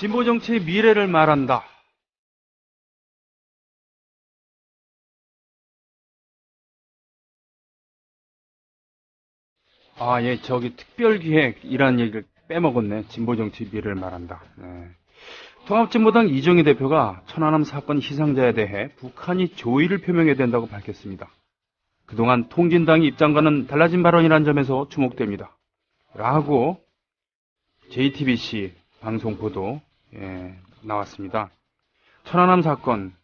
진보 정치의 미래를 말한다. 예, 저기 특별기획이라는 얘기를 빼먹었네. 진보 정치 미래를 말한다. 네. 통합진보당 이정희 대표가 천안함 사건 희생자에 대해 북한이 조의를 표명해야 된다고 밝혔습니다. 그동안 통진당의 입장과는 달라진 발언이라는 점에서 주목됩니다. 라고 JTBC 방송 보도 나왔습니다. 천안함 사건,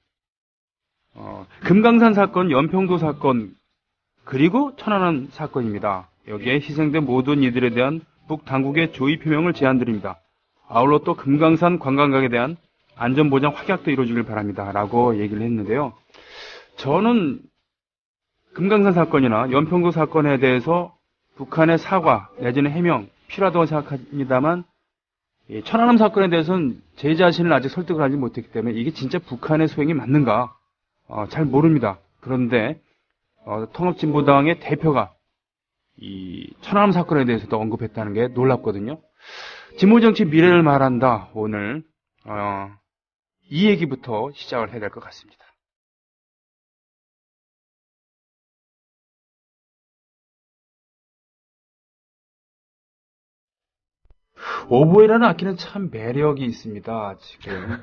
금강산 사건, 연평도 사건, 그리고 천안함 사건입니다. 여기에 희생된 모든 이들에 대한 북당국의 조의 표명을 제안드립니다. 아울러 또 금강산 관광객에 대한 안전보장 확약도 이루어지길 바랍니다. 라고 얘기를 했는데요. 저는 금강산 사건이나 연평도 사건에 대해서 북한의 사과 내지는 해명 필요하다고 생각합니다만 천안함 사건에 대해서는 제 자신을 아직 설득을 하지 못했기 때문에 이게 진짜 북한의 소행이 맞는가 잘 모릅니다. 그런데 통합진보당의 대표가 이 천안함 사건에 대해서도 언급했다는 게 놀랍거든요. 진보정치 미래를 말한다. 오늘 이 얘기부터 시작을 해야 될 것 같습니다. 오보에라는 악기는 참 매력이 있습니다. 지금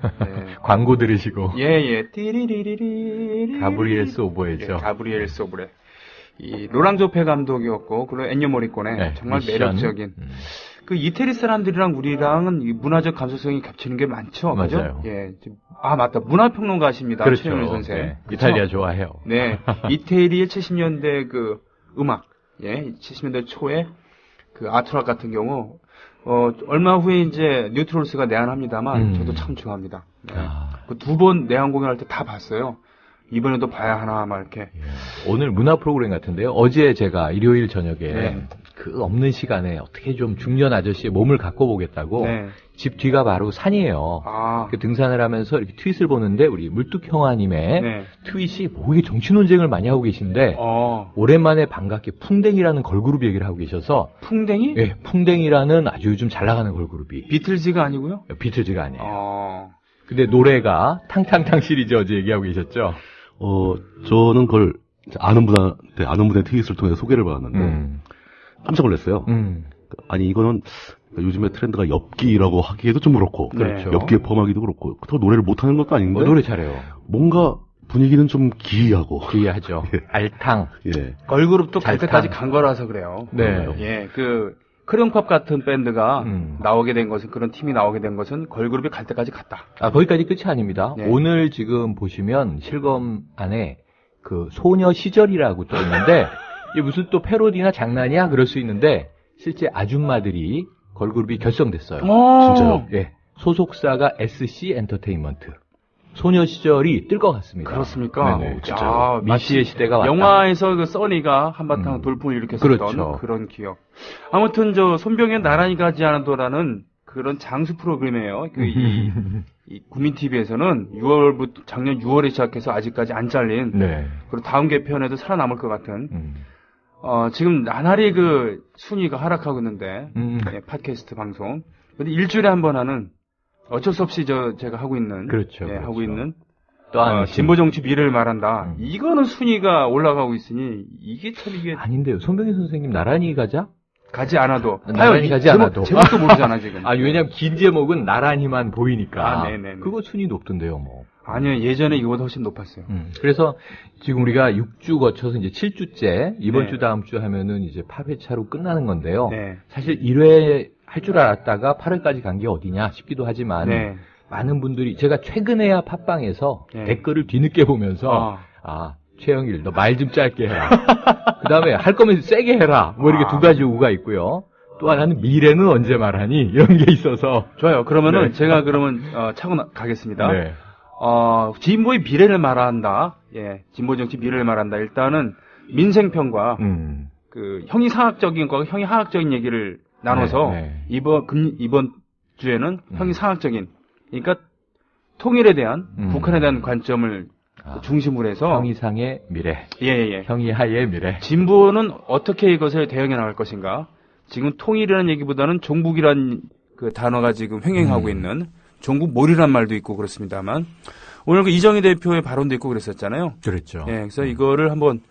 광고 들으시고 예. 띠리리리리 가브리엘스 오보에죠. 가브리엘스 오보에. 이 로랑 조페 감독이었고 그리고 엔뇨 모리콘의 정말 미션. 매력적인 그 이태리 사람들이랑 우리랑은 이 문화적 감수성이 겹치는 게 많죠. 맞아요. 그죠? 예. 맞다. 문화평론가십니다. 그렇죠. 최영일 선생. 네. 이탈리아 좋아해요. 네. 이태리의 70년대 그 음악, 70년대 초에 그 아트락 같은 경우 얼마 후에 이제 뉴트롤스가 내한합니다만 저도 참 좋아합니다. 네. 그 두 번 내한 공연할 때 다 봤어요. 이번에도 봐야 하나 막 이렇게. 오늘 문화 프로그램 같은데요. 어제 제가 일요일 저녁에 그 없는 시간에 어떻게 좀 중년 아저씨의 몸을 갖고 보겠다고 집 뒤가 바로 산이에요. 그 등산을 하면서 이렇게 트윗을 보는데 우리 물뚝형아님의 트윗이 이게 정치 논쟁을 많이 하고 계신데 오랜만에 반갑게 풍뎅이라는 걸그룹 얘기를 하고 계셔서. 풍뎅이? 네, 풍뎅이라는 아주 요즘 잘 나가는 걸그룹이. 비틀즈가 아니고요? 비틀즈가 아니에요. 근데 노래가 탕탕탕 시리즈 어제 얘기하고 계셨죠? 저는 그걸 아는 분의 트윗을 통해 소개를 받았는데 깜짝 놀랐어요. 아니 이거는 요즘에 트렌드가 엽기라고 하기에도 좀 그렇고, 그렇죠. 엽기에 포함하기도 그렇고, 그렇다고 노래를 못하는 것도 아닌데. 노래 잘해요. 뭔가 분위기는 좀 기이하고. 기이하죠. 알탕. 걸그룹도 갈 때까지 간 거라서 그래요. 네. 크레용팝 같은 밴드가 나오게 된 것은, 그런 팀이 나오게 된 것은 걸그룹이 갈 때까지 갔다. 거기까지 끝이 아닙니다. 오늘 지금 보시면 실검 안에 그 소녀 시절이라고 또 있는데 이게 무슨 또 패러디나 장난이야 그럴 수 있는데 실제 아줌마들이 걸그룹이 결성됐어요. 진짜요? 예. 소속사가 SC 엔터테인먼트. 소녀 시절이 뜰 것 같습니다. 그렇습니까? 진짜요? 미시의 시대가 왔다. 영화에서 그 써니가 한바탕 돌풍을 일으켰었던 그렇죠. 그런 기억. 아무튼 손병의 나란히 가지 않아도라는 그런 장수 프로그램이에요. 이 국민 TV에서는 작년 6월에 시작해서 아직까지 안 잘린. 그리고 다음 개편에도 살아남을 것 같은. 지금 나날이 그 순위가 하락하고 있는데 팟캐스트 방송. 근데 일주일에 한 번 하는 어쩔 수 없이 제가 하고 있는. 그렇죠. 하고 있는. 또 진보 정치 미래를 말한다. 이거는 순위가 올라가고 있으니 이게 참 이게 아닌데요. 손병희 선생님 나란히 가자? 가지 않아도. 나란히 가지 않아도. 제목도 모르잖아 지금. 왜냐면 긴 제목은 나란히만 보이니까. 네네. 그거 순위 높던데요, 뭐. 아니요, 예전에 이거보다 훨씬 높았어요. 그래서 지금 우리가 6주 거쳐서 이제 7주째, 이번 주 다음 주 하면은 이제 8회차로 끝나는 건데요. 사실 1회 할 줄 알았다가 8회까지 간 게 어디냐 싶기도 하지만, 많은 분들이, 제가 최근에야 팟빵에서 댓글을 뒤늦게 보면서, 최영일, 너 말 좀 짧게 해라. 그 다음에 할 거면 세게 해라. 뭐 이렇게 두 가지 요구가 있고요. 또 하나는 미래는 언제 말하니? 이런 게 있어서. 좋아요. 그러면은 제가 차고 가겠습니다. 진보의 미래를 말한다. 진보 정치 미래를 말한다. 일단은 민생편과 그 형이상학적인 거와 형이하학적인 얘기를 나눠서 이번 주에는 형이상학적인, 그러니까 통일에 대한 북한에 대한 관점을 중심으로 해서 형이상의 미래, 형이하의 미래. 진보는 어떻게 이것을 대응해 나갈 것인가? 지금 통일이라는 얘기보다는 종북이라는 그 단어가 지금 횡행하고 있는 종북 몰이란 말도 있고 그렇습니다만 오늘 그 이정희 대표의 발언도 있고 그랬었잖아요. 그렇죠. 예, 그래서 이거를 한번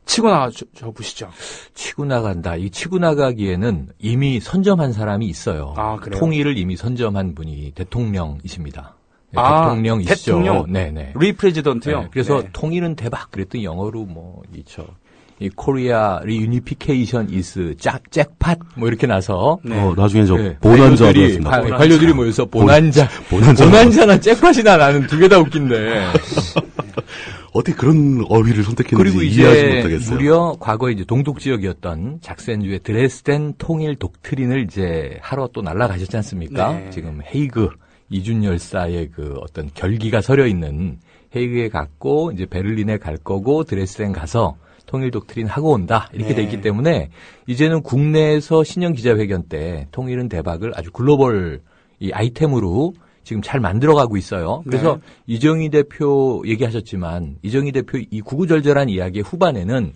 치고 나가 보시죠. 치고 나간다. 이 치고 나가기에는 이미 선점한 사람이 있어요. 아, 그래요? 통일을 이미 선점한 분이 대통령이십니다. 네, 대통령이시죠. 대통령? 네네. 리프레지던트요? 네, 그래서 네. 통일은 대박 그랬더니 영어로 이 코리아 리유니피케이션 이스 잭팟 뭐 이렇게 나서 나중에 저 네, 보난자 관료들이 모여서 보난자나 잭팟이나 나는 두 개 다 웃긴데. 어떻게 그런 어휘를 선택했는지 그리고 이해하지 이제 못하겠어요. 무려 과거에 이제 동독 지역이었던 작센주의 드레스덴 통일 독트린을 이제 하러 또 날아가셨지 않습니까? 네. 지금 헤이그 이준 열사의 그 어떤 결기가 서려 있는 헤이그에 갔고 이제 베를린에 갈 거고 드레스덴 가서 통일 독트린 하고 온다 이렇게 네. 돼 있기 때문에 이제는 국내에서 신년 기자회견 때 통일은 대박을 아주 글로벌 이 아이템으로 지금 잘 만들어가고 있어요. 그래서 네. 이정희 대표 얘기하셨지만 이정희 대표 이 구구절절한 이야기의 후반에는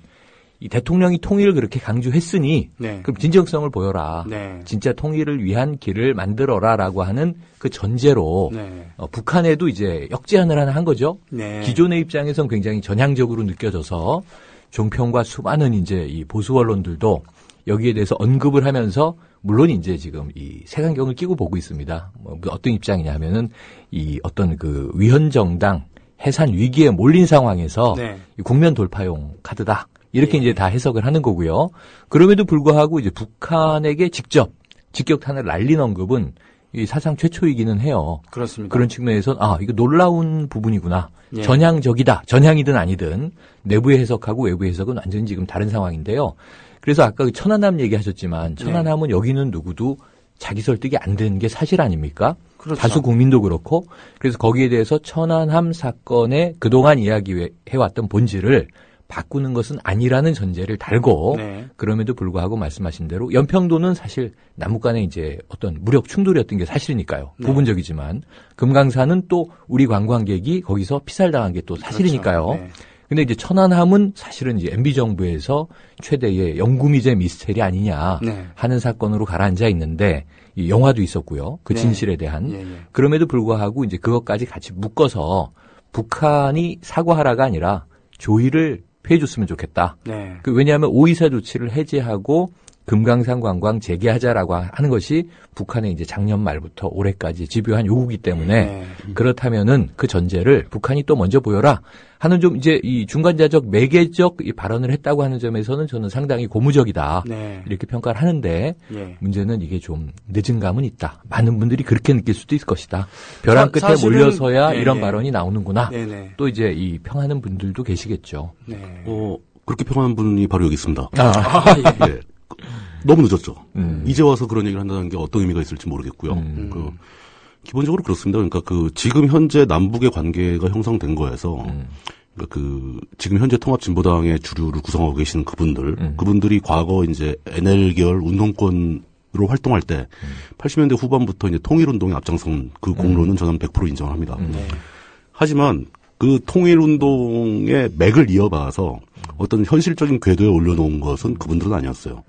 이 대통령이 통일을 그렇게 강조했으니 네. 그럼 진정성을 보여라. 네. 진짜 통일을 위한 길을 만들어라라고 하는 그 전제로 네. 북한에도 이제 역제안을 하나 한 거죠. 네. 기존의 입장에선 굉장히 전향적으로 느껴져서 종편과 수많은 이제 이 보수 언론들도 여기에 대해서 언급을 하면서 물론 이제 지금 이 색안경을 끼고 보고 있습니다. 뭐 어떤 입장이냐 하면은 이 어떤 그 위헌정당 해산 위기에 몰린 상황에서 네. 이 국면 돌파용 카드다. 이렇게 예. 이제 다 해석을 하는 거고요. 그럼에도 불구하고 이제 북한에게 직접 직격탄을 날린 언급은 이 사상 최초이기는 해요. 그렇습니다. 그런 측면에서 이거 놀라운 부분이구나. 예. 전향적이다. 전향이든 아니든 내부의 해석하고 외부의 해석은 완전히 지금 다른 상황인데요. 그래서 아까 그 천안함 얘기하셨지만 천안함은 여기는 누구도 자기 설득이 안 되는 게 사실 아닙니까? 그렇죠. 다수 국민도 그렇고 그래서 거기에 대해서 천안함 사건에 그동안 이야기해왔던 본질을 바꾸는 것은 아니라는 전제를 달고 네. 그럼에도 불구하고 말씀하신 대로 연평도는 사실 남북 간의 이제 어떤 무력 충돌이었던 게 사실이니까요. 네. 부분적이지만 금강산은 또 우리 관광객이 거기서 피살당한 게 또 사실이니까요. 그렇죠. 네. 근데 이제 천안함은 사실은 이제 MB 정부에서 최대의 영구미제 미스테리 아니냐 네. 하는 사건으로 가라앉아 있는데 이 영화도 있었고요. 그 네. 진실에 대한 예, 예. 그럼에도 불구하고 이제 그것까지 같이 묶어서 북한이 사과하라가 아니라 조의를 피해줬으면 좋겠다. 네. 왜냐하면 오이사 조치를 해제하고 금강산 관광 재개하자라고 하는 것이 북한의 이제 작년 말부터 올해까지 집요한 요구이기 때문에 네. 그렇다면은 그 전제를 북한이 또 먼저 보여라 하는 좀 이제 이 중간자적 매개적 이 발언을 했다고 하는 점에서는 저는 상당히 고무적이다. 네. 이렇게 평가를 하는데 예. 문제는 이게 좀 늦은 감은 있다. 많은 분들이 그렇게 느낄 수도 있을 것이다. 벼랑 끝에 사실은, 몰려서야 네, 이런 네. 발언이 나오는구나. 네, 네. 또 이제 이 평하는 분들도 계시겠죠. 네. 그렇게 평하는 분이 바로 여기 있습니다. 예. 예. 너무 늦었죠. 음. 이제 와서 그런 얘기를 한다는 게 어떤 의미가 있을지 모르겠고요. 기본적으로 그렇습니다. 그러니까 지금 현재 남북의 관계가 형성된 거에서 그러니까 지금 현재 통합진보당의 주류를 구성하고 계시는 그분들이 과거 이제 NL계열 운동권으로 활동할 때 80년대 후반부터 이제 통일운동에 앞장선 그 공로는 저는 100% 인정을 합니다. 네. 하지만 그 통일운동의 맥을 이어봐서 어떤 현실적인 궤도에 올려놓은 것은 그분들은 아니었어요.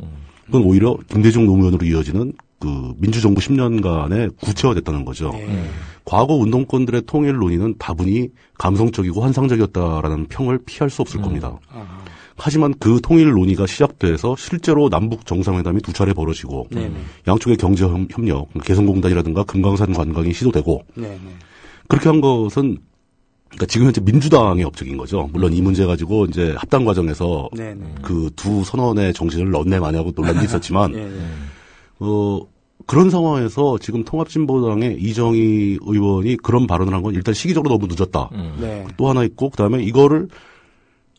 그건 오히려 김대중 노무현으로 이어지는 그 민주정부 10년간의 구체화됐다는 거죠. 네. 과거 운동권들의 통일 논의는 다분히 감성적이고 환상적이었다라는 평을 피할 수 없을 겁니다. 하지만 그 통일 논의가 시작돼서 실제로 남북 정상회담이 2차례 벌어지고 네네. 양쪽의 경제 협력, 개성공단이라든가 금강산 관광이 시도되고 네네. 그렇게 한 것은 그러니까 지금 현재 민주당의 업적인 거죠. 물론 이 문제 가지고 이제 합당 과정에서 네네. 그 두 선언의 정신을 넣네 마냐고 논란이 있었지만 예, 예. 그런 상황에서 지금 통합진보당의 이정희 의원이 그런 발언을 한 건 일단 시기적으로 너무 늦었다. 네. 또 하나 있고 그다음에 이거를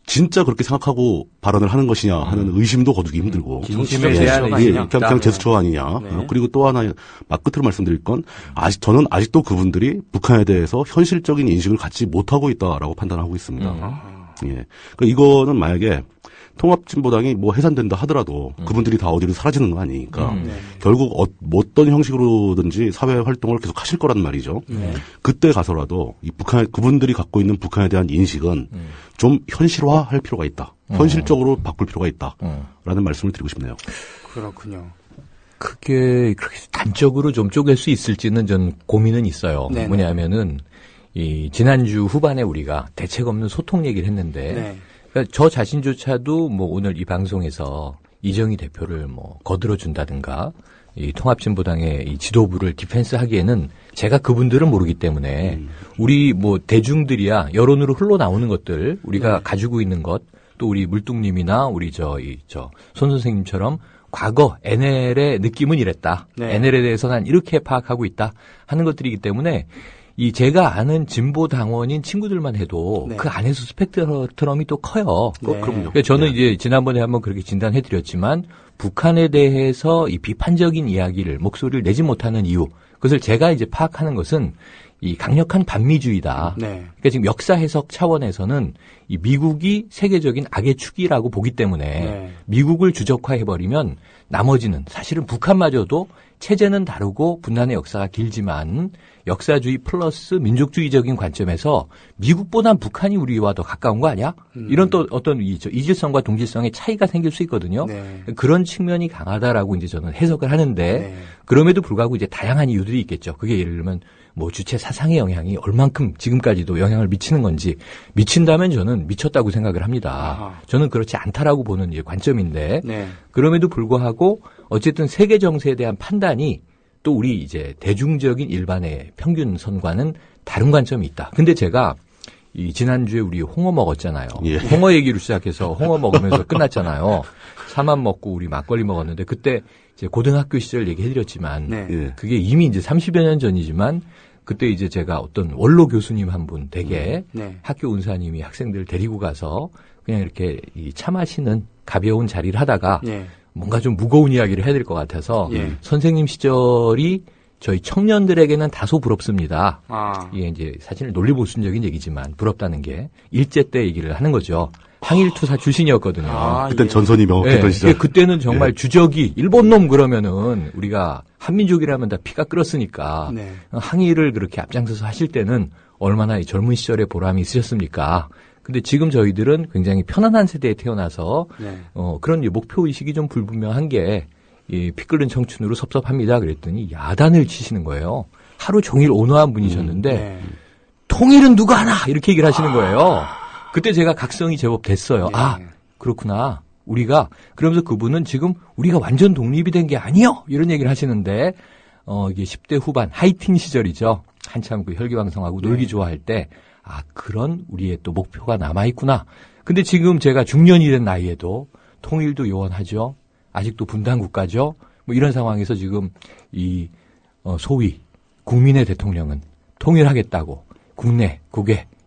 진짜 그렇게 생각하고 발언을 하는 것이냐 하는 의심도 거두기 힘들고 진심에 대한 예, 그냥 제스처 아니냐. 네. 그리고 또 하나 막 끝으로 말씀드릴 건 저는 아직도 그분들이 북한에 대해서 현실적인 인식을 갖지 못하고 있다라고 판단하고 있습니다. 예. 그러니까 이거는 만약에 통합진보당이 뭐 해산된다 하더라도 그분들이 다 어디로 사라지는 거 아니니까 네. 결국 어떤 형식으로든지 사회 활동을 계속 하실 거란 말이죠. 네. 그때 가서라도 이 그분들이 갖고 있는 북한에 대한 인식은 좀 현실화할 필요가 있다. 현실적으로 바꿀 필요가 있다라는 말씀을 드리고 싶네요. 그렇군요. 그게 그렇게 단적으로 좀 쪼갤 수 있을지는 전 고민은 있어요. 네네. 뭐냐면은 이 지난주 후반에 우리가 대책 없는 소통 얘기를 했는데 그러니까 저 자신조차도 뭐 오늘 이 방송에서 이정희 대표를 뭐 거들어 준다든가 이 통합진보당의 이 지도부를 디펜스 하기에는 제가 그분들은 모르기 때문에 우리 뭐 대중들이야 여론으로 흘러나오는 것들 우리가 가지고 있는 것 또 우리 물뚱님이나 우리 손 선생님처럼 과거 NL의 느낌은 이랬다. NL에 대해서 난 이렇게 파악하고 있다 하는 것들이기 때문에 이 제가 아는 진보 당원인 친구들만 해도 그 안에서 스펙트럼이 또 커요. 그럼요. 그러니까 저는 이제 지난번에 한번 그렇게 진단해드렸지만 북한에 대해서 이 비판적인 이야기를 목소리를 내지 못하는 이유 그것을 제가 이제 파악하는 것은 이 강력한 반미주의다. 그러니까 지금 역사 해석 차원에서는 이 미국이 세계적인 악의 축이라고 보기 때문에 미국을 주적화해버리면 나머지는 사실은 북한마저도 체제는 다르고 분단의 역사가 길지만 역사주의 플러스 민족주의적인 관점에서 미국보단 북한이 우리와 더 가까운 거 아니야? 이런 또 어떤 이질성과 동질성의 차이가 생길 수 있거든요. 그런 측면이 강하다라고 이제 저는 해석을 하는데 그럼에도 불구하고 이제 다양한 이유들이 있겠죠. 그게 예를 들면 뭐 주체 사상의 영향이 얼만큼 지금까지도 영향을 미치는 건지 미친다면 저는 미쳤다고 생각을 합니다. 저는 그렇지 않다라고 보는 이제 관점인데 그럼에도 불구하고 어쨌든 세계 정세에 대한 판단이 또 우리 이제 대중적인 일반의 평균 선과는 다른 관점이 있다. 근데 제가 이 지난주에 우리 홍어 먹었잖아요. 홍어 얘기로 시작해서 홍어 먹으면서 끝났잖아요. 사만 먹고 우리 막걸리 먹었는데 그때 이제 고등학교 시절 얘기해드렸지만 그게 이미 이제 30여 년 전이지만 그때 이제 제가 어떤 원로 교수님 한 분 댁에 학교 은사님이 학생들 데리고 가서 그냥 이렇게 이 차 마시는 가벼운 자리를 하다가 뭔가 좀 무거운 이야기를 해야 될 것 같아서 선생님 시절이 저희 청년들에게는 다소 부럽습니다. 이게 이제 사실 논리보수적인 얘기지만 부럽다는 게 일제 때 얘기를 하는 거죠. 항일투사 출신이었거든요. 그땐 전선이 명확했던 시절. 그때는 정말 주적이 일본 놈 그러면은 우리가 한민족이라면 다 피가 끓었으니까 항일을 그렇게 앞장서서 하실 때는 얼마나 이 젊은 시절에 보람이 있으셨습니까? 근데 지금 저희들은 굉장히 편안한 세대에 태어나서 그런 목표 의식이 좀 불분명한 게 이 피 끓는 청춘으로 섭섭합니다. 그랬더니 야단을 치시는 거예요. 하루 종일 온화한 분이셨는데 통일은 누가 하나 이렇게 얘기를 하시는 거예요. 그때 제가 각성이 제법 됐어요. 그렇구나. 우리가 그러면서 그분은 지금 우리가 완전 독립이 된 게 아니요 이런 얘기를 하시는데 이게 10대 후반 하이틴 시절이죠. 한참 그 혈기왕성하고 놀기 좋아할 때 그런 우리의 또 목표가 남아있구나. 근데 지금 제가 중년이 된 나이에도 통일도 요원하죠. 아직도 분단국가죠. 뭐 이런 상황에서 지금 이 소위 국민의 대통령은 통일하겠다고 국내,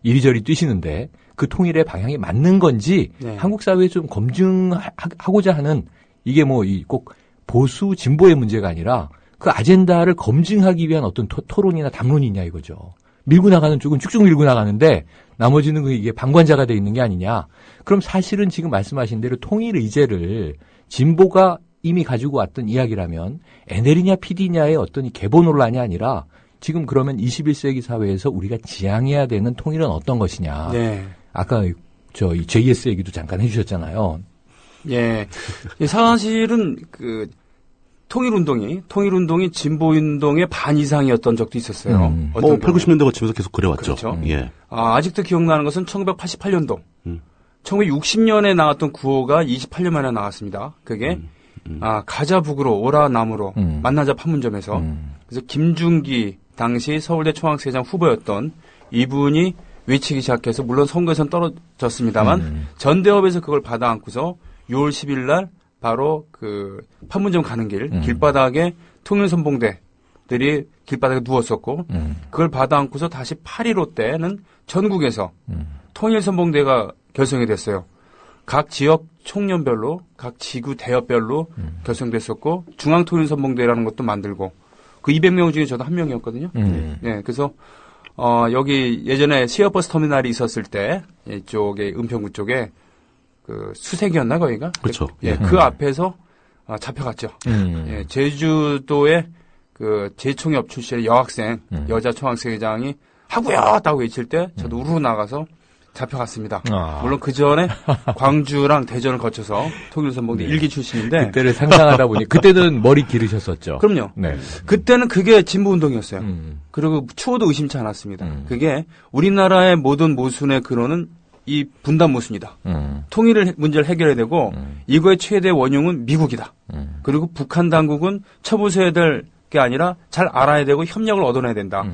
이리저리 뛰시는데 그 통일의 방향이 맞는 건지 한국 사회에 좀 검증하고자 하는 이게 뭐 꼭 보수 진보의 문제가 아니라 그 아젠다를 검증하기 위한 어떤 토론이나 담론이 있냐 이거죠. 밀고 나가는 쪽은 쭉쭉 밀고 나가는데 나머지는 이게 방관자가 돼 있는 게 아니냐. 그럼 사실은 지금 말씀하신 대로 통일 의제를 진보가 이미 가지고 왔던 이야기라면 NL이냐 PD냐의 어떤 이 계보 논란이 아니라 지금 그러면 21세기 사회에서 우리가 지향해야 되는 통일은 어떤 것이냐. 아까 이 JS 얘기도 잠깐 해주셨잖아요. 사실은 그 통일운동이 진보운동의 반 이상이었던 적도 있었어요. 8, 90년대 거치면서 계속 그래왔죠. 그렇죠. 아직도 기억나는 것은 1988년도. 1960년에 나왔던 구호가 28년 만에 나왔습니다. 그게 가자 북으로 오라 남으로 만나자 판문점에서. 그래서 김중기 당시 서울대 총학생회장 후보였던 이분이 외치기 시작해서 물론 선거에서는 떨어졌습니다만 전대협에서 그걸 받아 안고서 6월 10일 날 바로 그 판문점 가는 길바닥에 통일선봉대들이 길바닥에 누웠었고 그걸 받아 안고서 다시 8.15 때는 전국에서 통일선봉대가 결성이 됐어요. 각 지역 총련별로 각 지구 대여별로 결성됐었고 중앙통일선봉대라는 것도 만들고 그 200명 중에 저도 한 명이었거든요. 그래서 여기 예전에 시외버스 터미널이 있었을 때 이쪽에 은평구 쪽에 그 수색이었나 거기가? 그렇죠. 그 앞에서 잡혀갔죠. 제주도의 그 제총협 출신의 여학생 여자 총학생회장이 하고요! 하고 외칠 때 저도 우르르 나가서 잡혀갔습니다. 물론 그 전에 광주랑 대전을 거쳐서 통일선봉대 일기 출신인데 그때를 상상하다 보니 그때는 머리 기르셨었죠. 그럼요. 네. 그때는 그게 진보운동이었어요. 그리고 추호도 의심치 않았습니다. 그게 우리나라의 모든 모순의 근원은 이 분단 모순이다. 통일을 문제를 해결해야 되고 이거의 최대 원흉은 미국이다. 그리고 북한 당국은 처부수해야 될 게 아니라 잘 알아야 되고 협력을 얻어내야 된다.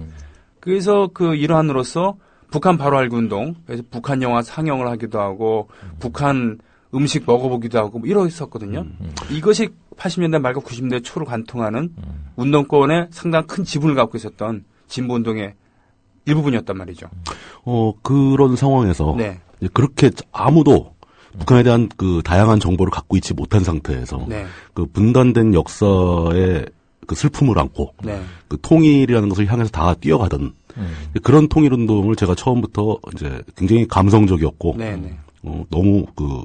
그래서 그 일환으로서 북한 바로 알기 운동, 그래서 북한 영화 상영을 하기도 하고 북한 음식 먹어보기도 하고 뭐 이러했었거든요. 이것이 80년대 말과 90년대 초를 관통하는 운동권에 상당히 큰 지분을 갖고 있었던 진보운동의 일부분이었단 말이죠. 그런 상황에서 네. 그렇게 아무도 북한에 대한 그 다양한 정보를 갖고 있지 못한 상태에서 네. 그 분단된 역사의 그 슬픔을 안고 네. 그 통일이라는 것을 향해서 다 뛰어가던 그런 통일운동을 제가 처음부터 이제 굉장히 감성적이었고 네, 네. 너무 그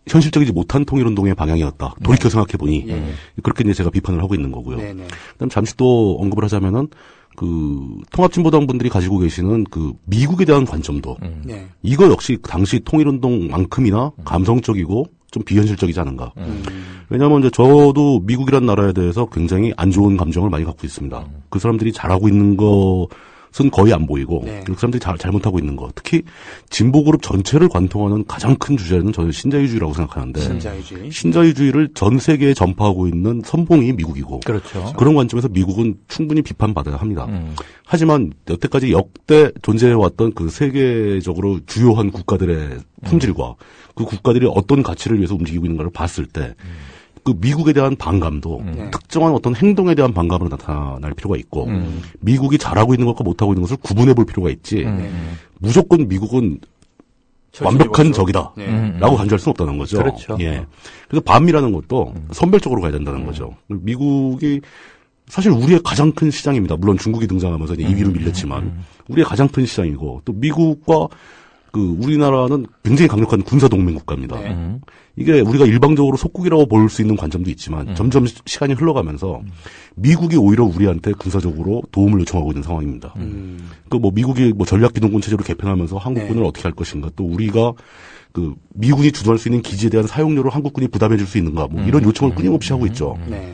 현실적이지 못한 통일운동의 방향이었다. 돌이켜 생각해 보니 그렇게 이제 제가 비판을 하고 있는 거고요. 네, 네. 그다음 잠시 또 언급을 하자면은 그 통합진보당 분들이 가지고 계시는 그 미국에 대한 관점도 네. 이거 역시 당시 통일운동만큼이나 감성적이고 좀 비현실적이지 않은가. 왜냐하면 이제 저도 미국이란 나라에 대해서 굉장히 안 좋은 감정을 많이 갖고 있습니다. 그 사람들이 잘하고 있는 것은 거의 안 보이고 네. 그 사람들이 잘못하고 있는 것. 특히 진보그룹 전체를 관통하는 가장 큰 주제는 저는 신자유주의라고 생각하는데 신자유주의를 전 세계에 전파하고 있는 선봉이 미국이고 그렇죠. 그런 관점에서 미국은 충분히 비판받아야 합니다. 하지만 여태까지 역대 존재해왔던 그 세계적으로 주요한 국가들의 품질과 그 국가들이 어떤 가치를 위해서 움직이고 있는가를 봤을 때 그 미국에 대한 반감도 특정한 어떤 행동에 대한 반감으로 나타날 필요가 있고 미국이 잘하고 있는 것과 못하고 있는 것을 구분해 볼 필요가 있지 무조건 미국은 완벽한 적이다 라고 간주할 수는 없다는 거죠. 그렇죠. 예. 그래서 반미라는 것도 선별적으로 가야 된다는 거죠. 미국이 사실 우리의 가장 큰 시장입니다. 물론 중국이 등장하면서 2위로 밀렸지만 우리의 가장 큰 시장이고 또 미국과 그 우리나라는 굉장히 강력한 군사 동맹 국가입니다. 네. 이게 우리가 일방적으로 속국이라고 볼 수 있는 관점도 있지만 점점 시간이 흘러가면서 미국이 오히려 우리한테 군사적으로 도움을 요청하고 있는 상황입니다. 그 뭐 미국이 뭐 전략기동군 체제로 개편하면서 한국군을 어떻게 할 것인가 또 우리가 그 미군이 주도할 수 있는 기지에 대한 사용료를 한국군이 부담해 줄 수 있는가 뭐 이런 요청을 끊임없이 하고 있죠. 네.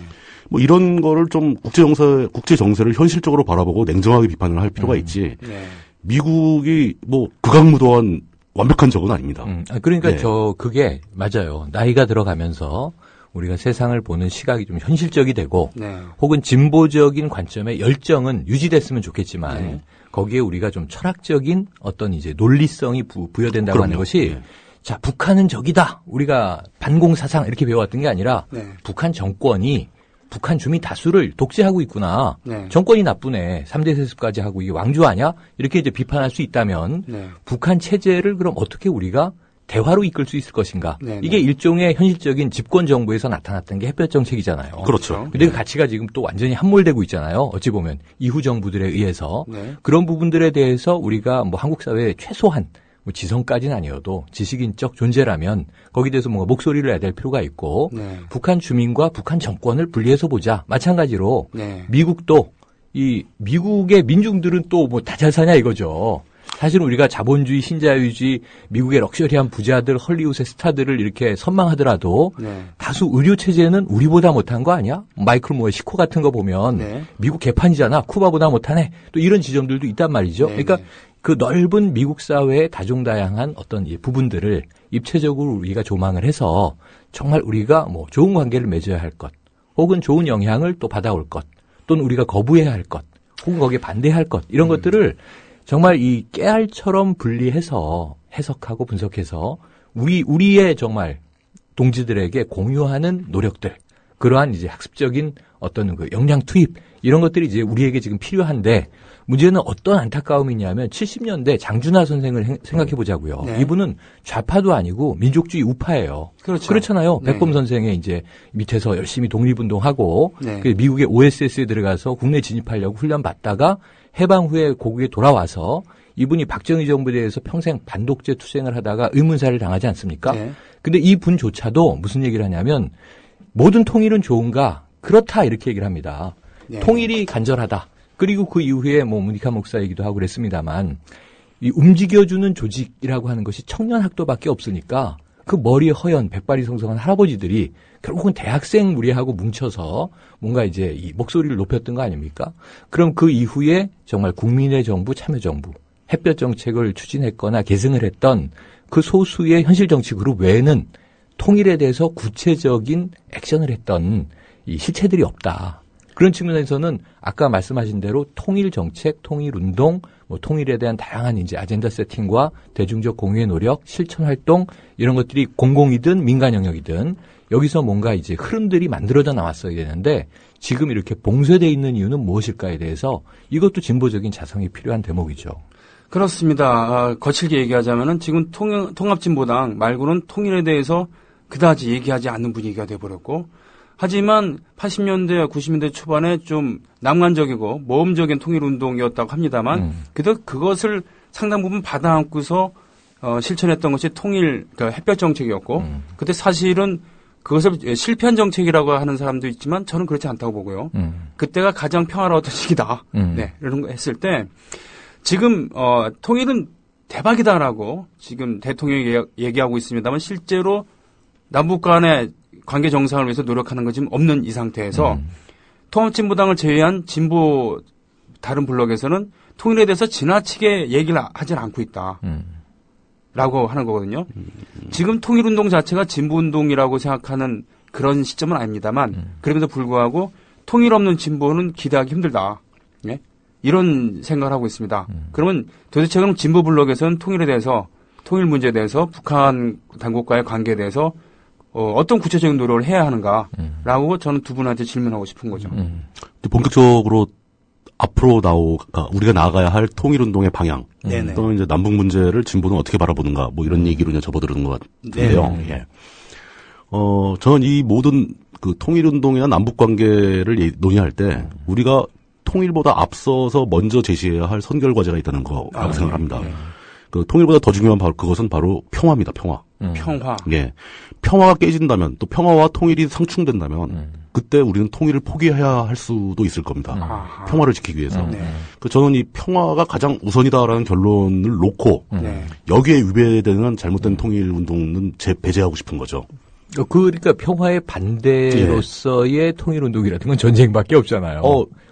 뭐 이런 거를 좀 국제 정세를 현실적으로 바라보고 냉정하게 비판을 할 필요가 있지. 네. 미국이 뭐 극악무도한 완벽한 적은 아닙니다. 그러니까 네. 그게 맞아요. 나이가 들어가면서 우리가 세상을 보는 시각이 좀 현실적이 되고 네. 혹은 진보적인 관점의 열정은 유지됐으면 좋겠지만 네. 거기에 우리가 좀 철학적인 어떤 이제 논리성이 부여된다고 하는 그럼요. 것이 네. 자, 북한은 적이다. 우리가 반공사상 이렇게 배워왔던 게 아니라 네. 북한 정권이 북한 주민 다수를 독재하고 있구나. 네. 정권이 나쁘네. 3대 세습까지 하고 이게 왕조 아니야? 이렇게 이제 비판할 수 있다면 네. 북한 체제를 그럼 어떻게 우리가 대화로 이끌 수 있을 것인가? 네, 이게 네. 일종의 현실적인 집권 정부에서 나타났던 게 햇볕 정책이잖아요. 그렇죠. 근데 그 가치가 지금 또 완전히 함몰되고 있잖아요. 어찌 보면 이후 정부들에 의해서 네. 그런 부분들에 대해서 우리가 뭐 한국 사회의 최소한 뭐 지성까지는 아니어도 지식인적 존재라면 거기에 대해서 뭔가 목소리를 내야 될 필요가 있고 네. 북한 주민과 북한 정권을 분리해서 보자. 마찬가지로 네. 미국도 이 미국의 민중들은 또 뭐 다 잘 사냐 이거죠. 사실 우리가 자본주의, 신자유주의, 미국의 럭셔리한 부자들, 헐리우드의 스타들을 이렇게 선망하더라도 네. 다수 의료 체제는 우리보다 못한 거 아니야? 마이클 모어 시코 같은 거 보면 네. 미국 개판이잖아. 쿠바보다 못하네. 또 이런 지점들도 있단 말이죠. 네, 그러니까 네. 그 넓은 미국 사회의 다종다양한 어떤 이 부분들을 입체적으로 우리가 조망을 해서 정말 우리가 뭐 좋은 관계를 맺어야 할 것, 혹은 좋은 영향을 또 받아올 것, 또는 우리가 거부해야 할 것, 혹은 거기에 반대해야 할 것, 이런 것들을 정말 이 깨알처럼 분리해서 해석하고 분석해서 우리의 정말 동지들에게 공유하는 노력들, 그러한 이제 학습적인 어떤 그 역량 투입, 이런 것들이 이제 우리에게 지금 필요한데, 문제는 어떤 안타까움이 있냐면 70년대 장준하 선생을 생각해 보자고요. 네. 이분은 좌파도 아니고 민족주의 우파예요. 그렇죠. 그렇잖아요. 네. 백범 선생의 이제 밑에서 열심히 독립운동하고 네. 그 미국의 OSS에 들어가서 국내 진입하려고 훈련 받다가 해방 후에 고국에 돌아와서 이분이 박정희 정부에 대해서 평생 반독재 투쟁을 하다가 의문사를 당하지 않습니까? 네. 근데 이분조차도 무슨 얘기를 하냐면 모든 통일은 좋은가? 그렇다 이렇게 얘기를 합니다. 네. 통일이 간절하다. 그리고 그 이후에 뭐 문익환 목사 얘기도 하고 그랬습니다만 이 움직여주는 조직이라고 하는 것이 청년학도밖에 없으니까 그 머리에 허연 백발이 성성한 할아버지들이 결국은 대학생 무리하고 뭉쳐서 뭔가 이제 이 목소리를 높였던 거 아닙니까? 그럼 그 이후에 정말 국민의 정부, 참여정부, 햇볕 정책을 추진했거나 계승을 했던 그 소수의 현실 정치 그룹 외에는 통일에 대해서 구체적인 액션을 했던 이 실체들이 없다. 그런 측면에서는 아까 말씀하신 대로 통일 정책, 통일 운동, 뭐 통일에 대한 다양한 이제 아젠다 세팅과 대중적 공유의 노력, 실천 활동 이런 것들이 공공이든 민간 영역이든 여기서 뭔가 이제 흐름들이 만들어져 나왔어야 되는데 지금 이렇게 봉쇄되어 있는 이유는 무엇일까에 대해서 이것도 진보적인 자성이 필요한 대목이죠. 그렇습니다. 거칠게 얘기하자면은 지금 통합진보당 말고는 통일에 대해서 그다지 얘기하지 않는 분위기가 돼버렸고, 하지만 80년대, 90년대 초반에 좀 낭만적이고 모험적인 통일운동이었다고 합니다만, 그래도 그것을 상당 부분 받아안고서 실천했던 것이 그러니까 햇볕 정책이었고, 그때 사실은 그것을 실패한 정책이라고 하는 사람도 있지만 저는 그렇지 않다고 보고요. 그때가 가장 평화로웠던 시기다. 네, 이런 거 했을 때 지금 통일은 대박이다라고 지금 대통령이 얘기하고 있습니다만 실제로 남북 간의 관계 정상을 위해서 노력하는 건 지금 없는 이 상태에서 통합진보당을 제외한 진보 다른 블록에서는 통일에 대해서 지나치게 얘기를 하진 않고 있다. 라고 하는 거거든요. 지금 통일운동 자체가 진보운동이라고 생각하는 그런 시점은 아닙니다만 그럼에도 불구하고 통일 없는 진보는 기대하기 힘들다. 예? 이런 생각을 하고 있습니다. 그러면 도대체 그럼 진보 블록에서는 통일에 대해서 통일 문제에 대해서 북한 당국과의 관계에 대해서 어떤 구체적인 노력을 해야 하는가라고 저는 두 분한테 질문하고 싶은 거죠. 본격적으로 앞으로 우리가 나아가야 할 통일운동의 방향, 또는 이제 남북 문제를 진보는 어떻게 바라보는가, 뭐 이런 얘기로 이제 접어드는 것 같은데요. 예. 저는 이 모든 그 통일운동이나 남북 관계를 논의할 때 우리가 통일보다 앞서서 먼저 제시해야 할 선결 과제가 있다는 거라고 생각합니다. 그 통일보다 더 중요한 그것은 바로 평화입니다. 평화. 평화. 예. 평화가 깨진다면, 또 평화와 통일이 상충된다면 그때 우리는 통일을 포기해야 할 수도 있을 겁니다. 평화를 지키기 위해서. 저는 이 평화가 가장 우선이다라는 결론을 놓고 여기에 위배되는 잘못된 통일 운동은 배제하고 싶은 거죠. 그러니까 평화의 반대로서의 통일운동이라든 건 전쟁밖에 없잖아요.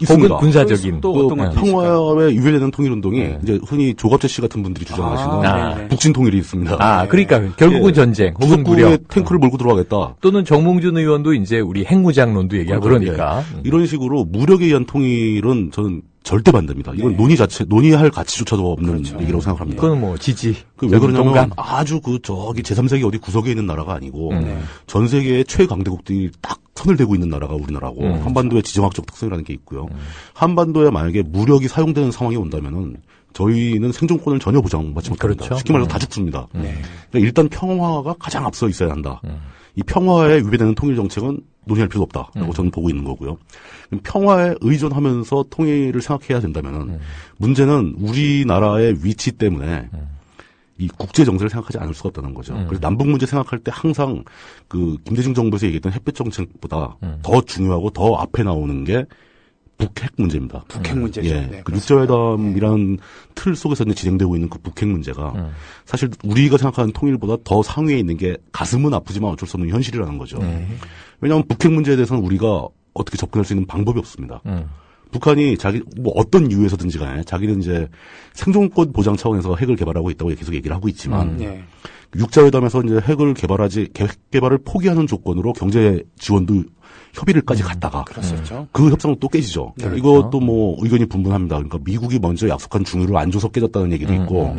있습니다. 혹은 군사적인. 또 어떤 평화에 위배되는 통일운동이 이제 흔히 조갑재 씨 같은 분들이 주장하시는 북진통일이 있습니다. 그러니까 결국은 전쟁 혹은 무력. 탱크를 몰고 들어가겠다. 또는 정몽준 의원도 이제 우리 핵무장론도 얘기하고 그러니까. 이런 식으로 무력에 의한 통일은 저는 절대 반대입니다. 이건 논의할 가치조차도 없는 얘기라고 생각합니다. 그건 뭐 지지. 왜 그러냐면 아주 제3세계 어디 구석에 있는 나라가 아니고 전 세계의 최강대국들이 딱 선을 대고 있는 나라가 우리나라고 한반도의 지정학적 특성이라는 게 있고요. 한반도에 만약에 무력이 사용되는 상황이 온다면은 저희는 생존권을 전혀 보장받지 못합니다. 그렇죠. 쉽게 말해서 다 죽습니다. 그러니까 일단 평화가 가장 앞서 있어야 한다. 이 평화에 위배되는 통일 정책은 논의할 필요 없다라고 저는 보고 있는 거고요. 평화에 의존하면서 통일을 생각해야 된다면은 문제는 우리나라의 위치 때문에 이 국제 정세를 생각하지 않을 수가 없다는 거죠. 그래서 남북 문제 생각할 때 항상 그 김대중 정부에서 얘기했던 햇볕 정책보다 더 중요하고 더 앞에 나오는 게 북핵 문제입니다. 북핵 문제죠. 예. 네, 그 육자회담이라는 틀 속에서 진행되고 있는 그 북핵 문제가 사실 우리가 생각하는 통일보다 더 상위에 있는 게 가슴은 아프지만 어쩔 수 없는 현실이라는 거죠. 왜냐하면 북핵 문제에 대해서는 우리가 어떻게 접근할 수 있는 방법이 없습니다. 북한이 어떤 이유에서든지 간에 자기는 이제 생존권 보장 차원에서 핵을 개발하고 있다고 계속 얘기를 하고 있지만 육자회담에서 이제 핵 개발을 포기하는 조건으로 경제 지원도 협의를까지 갔다가 그랬었죠. 그 협상은 또 깨지죠. 그렇죠. 이것도 뭐 의견이 분분합니다. 그러니까 미국이 먼저 약속한 중유를 안 줘서 깨졌다는 얘기도 있고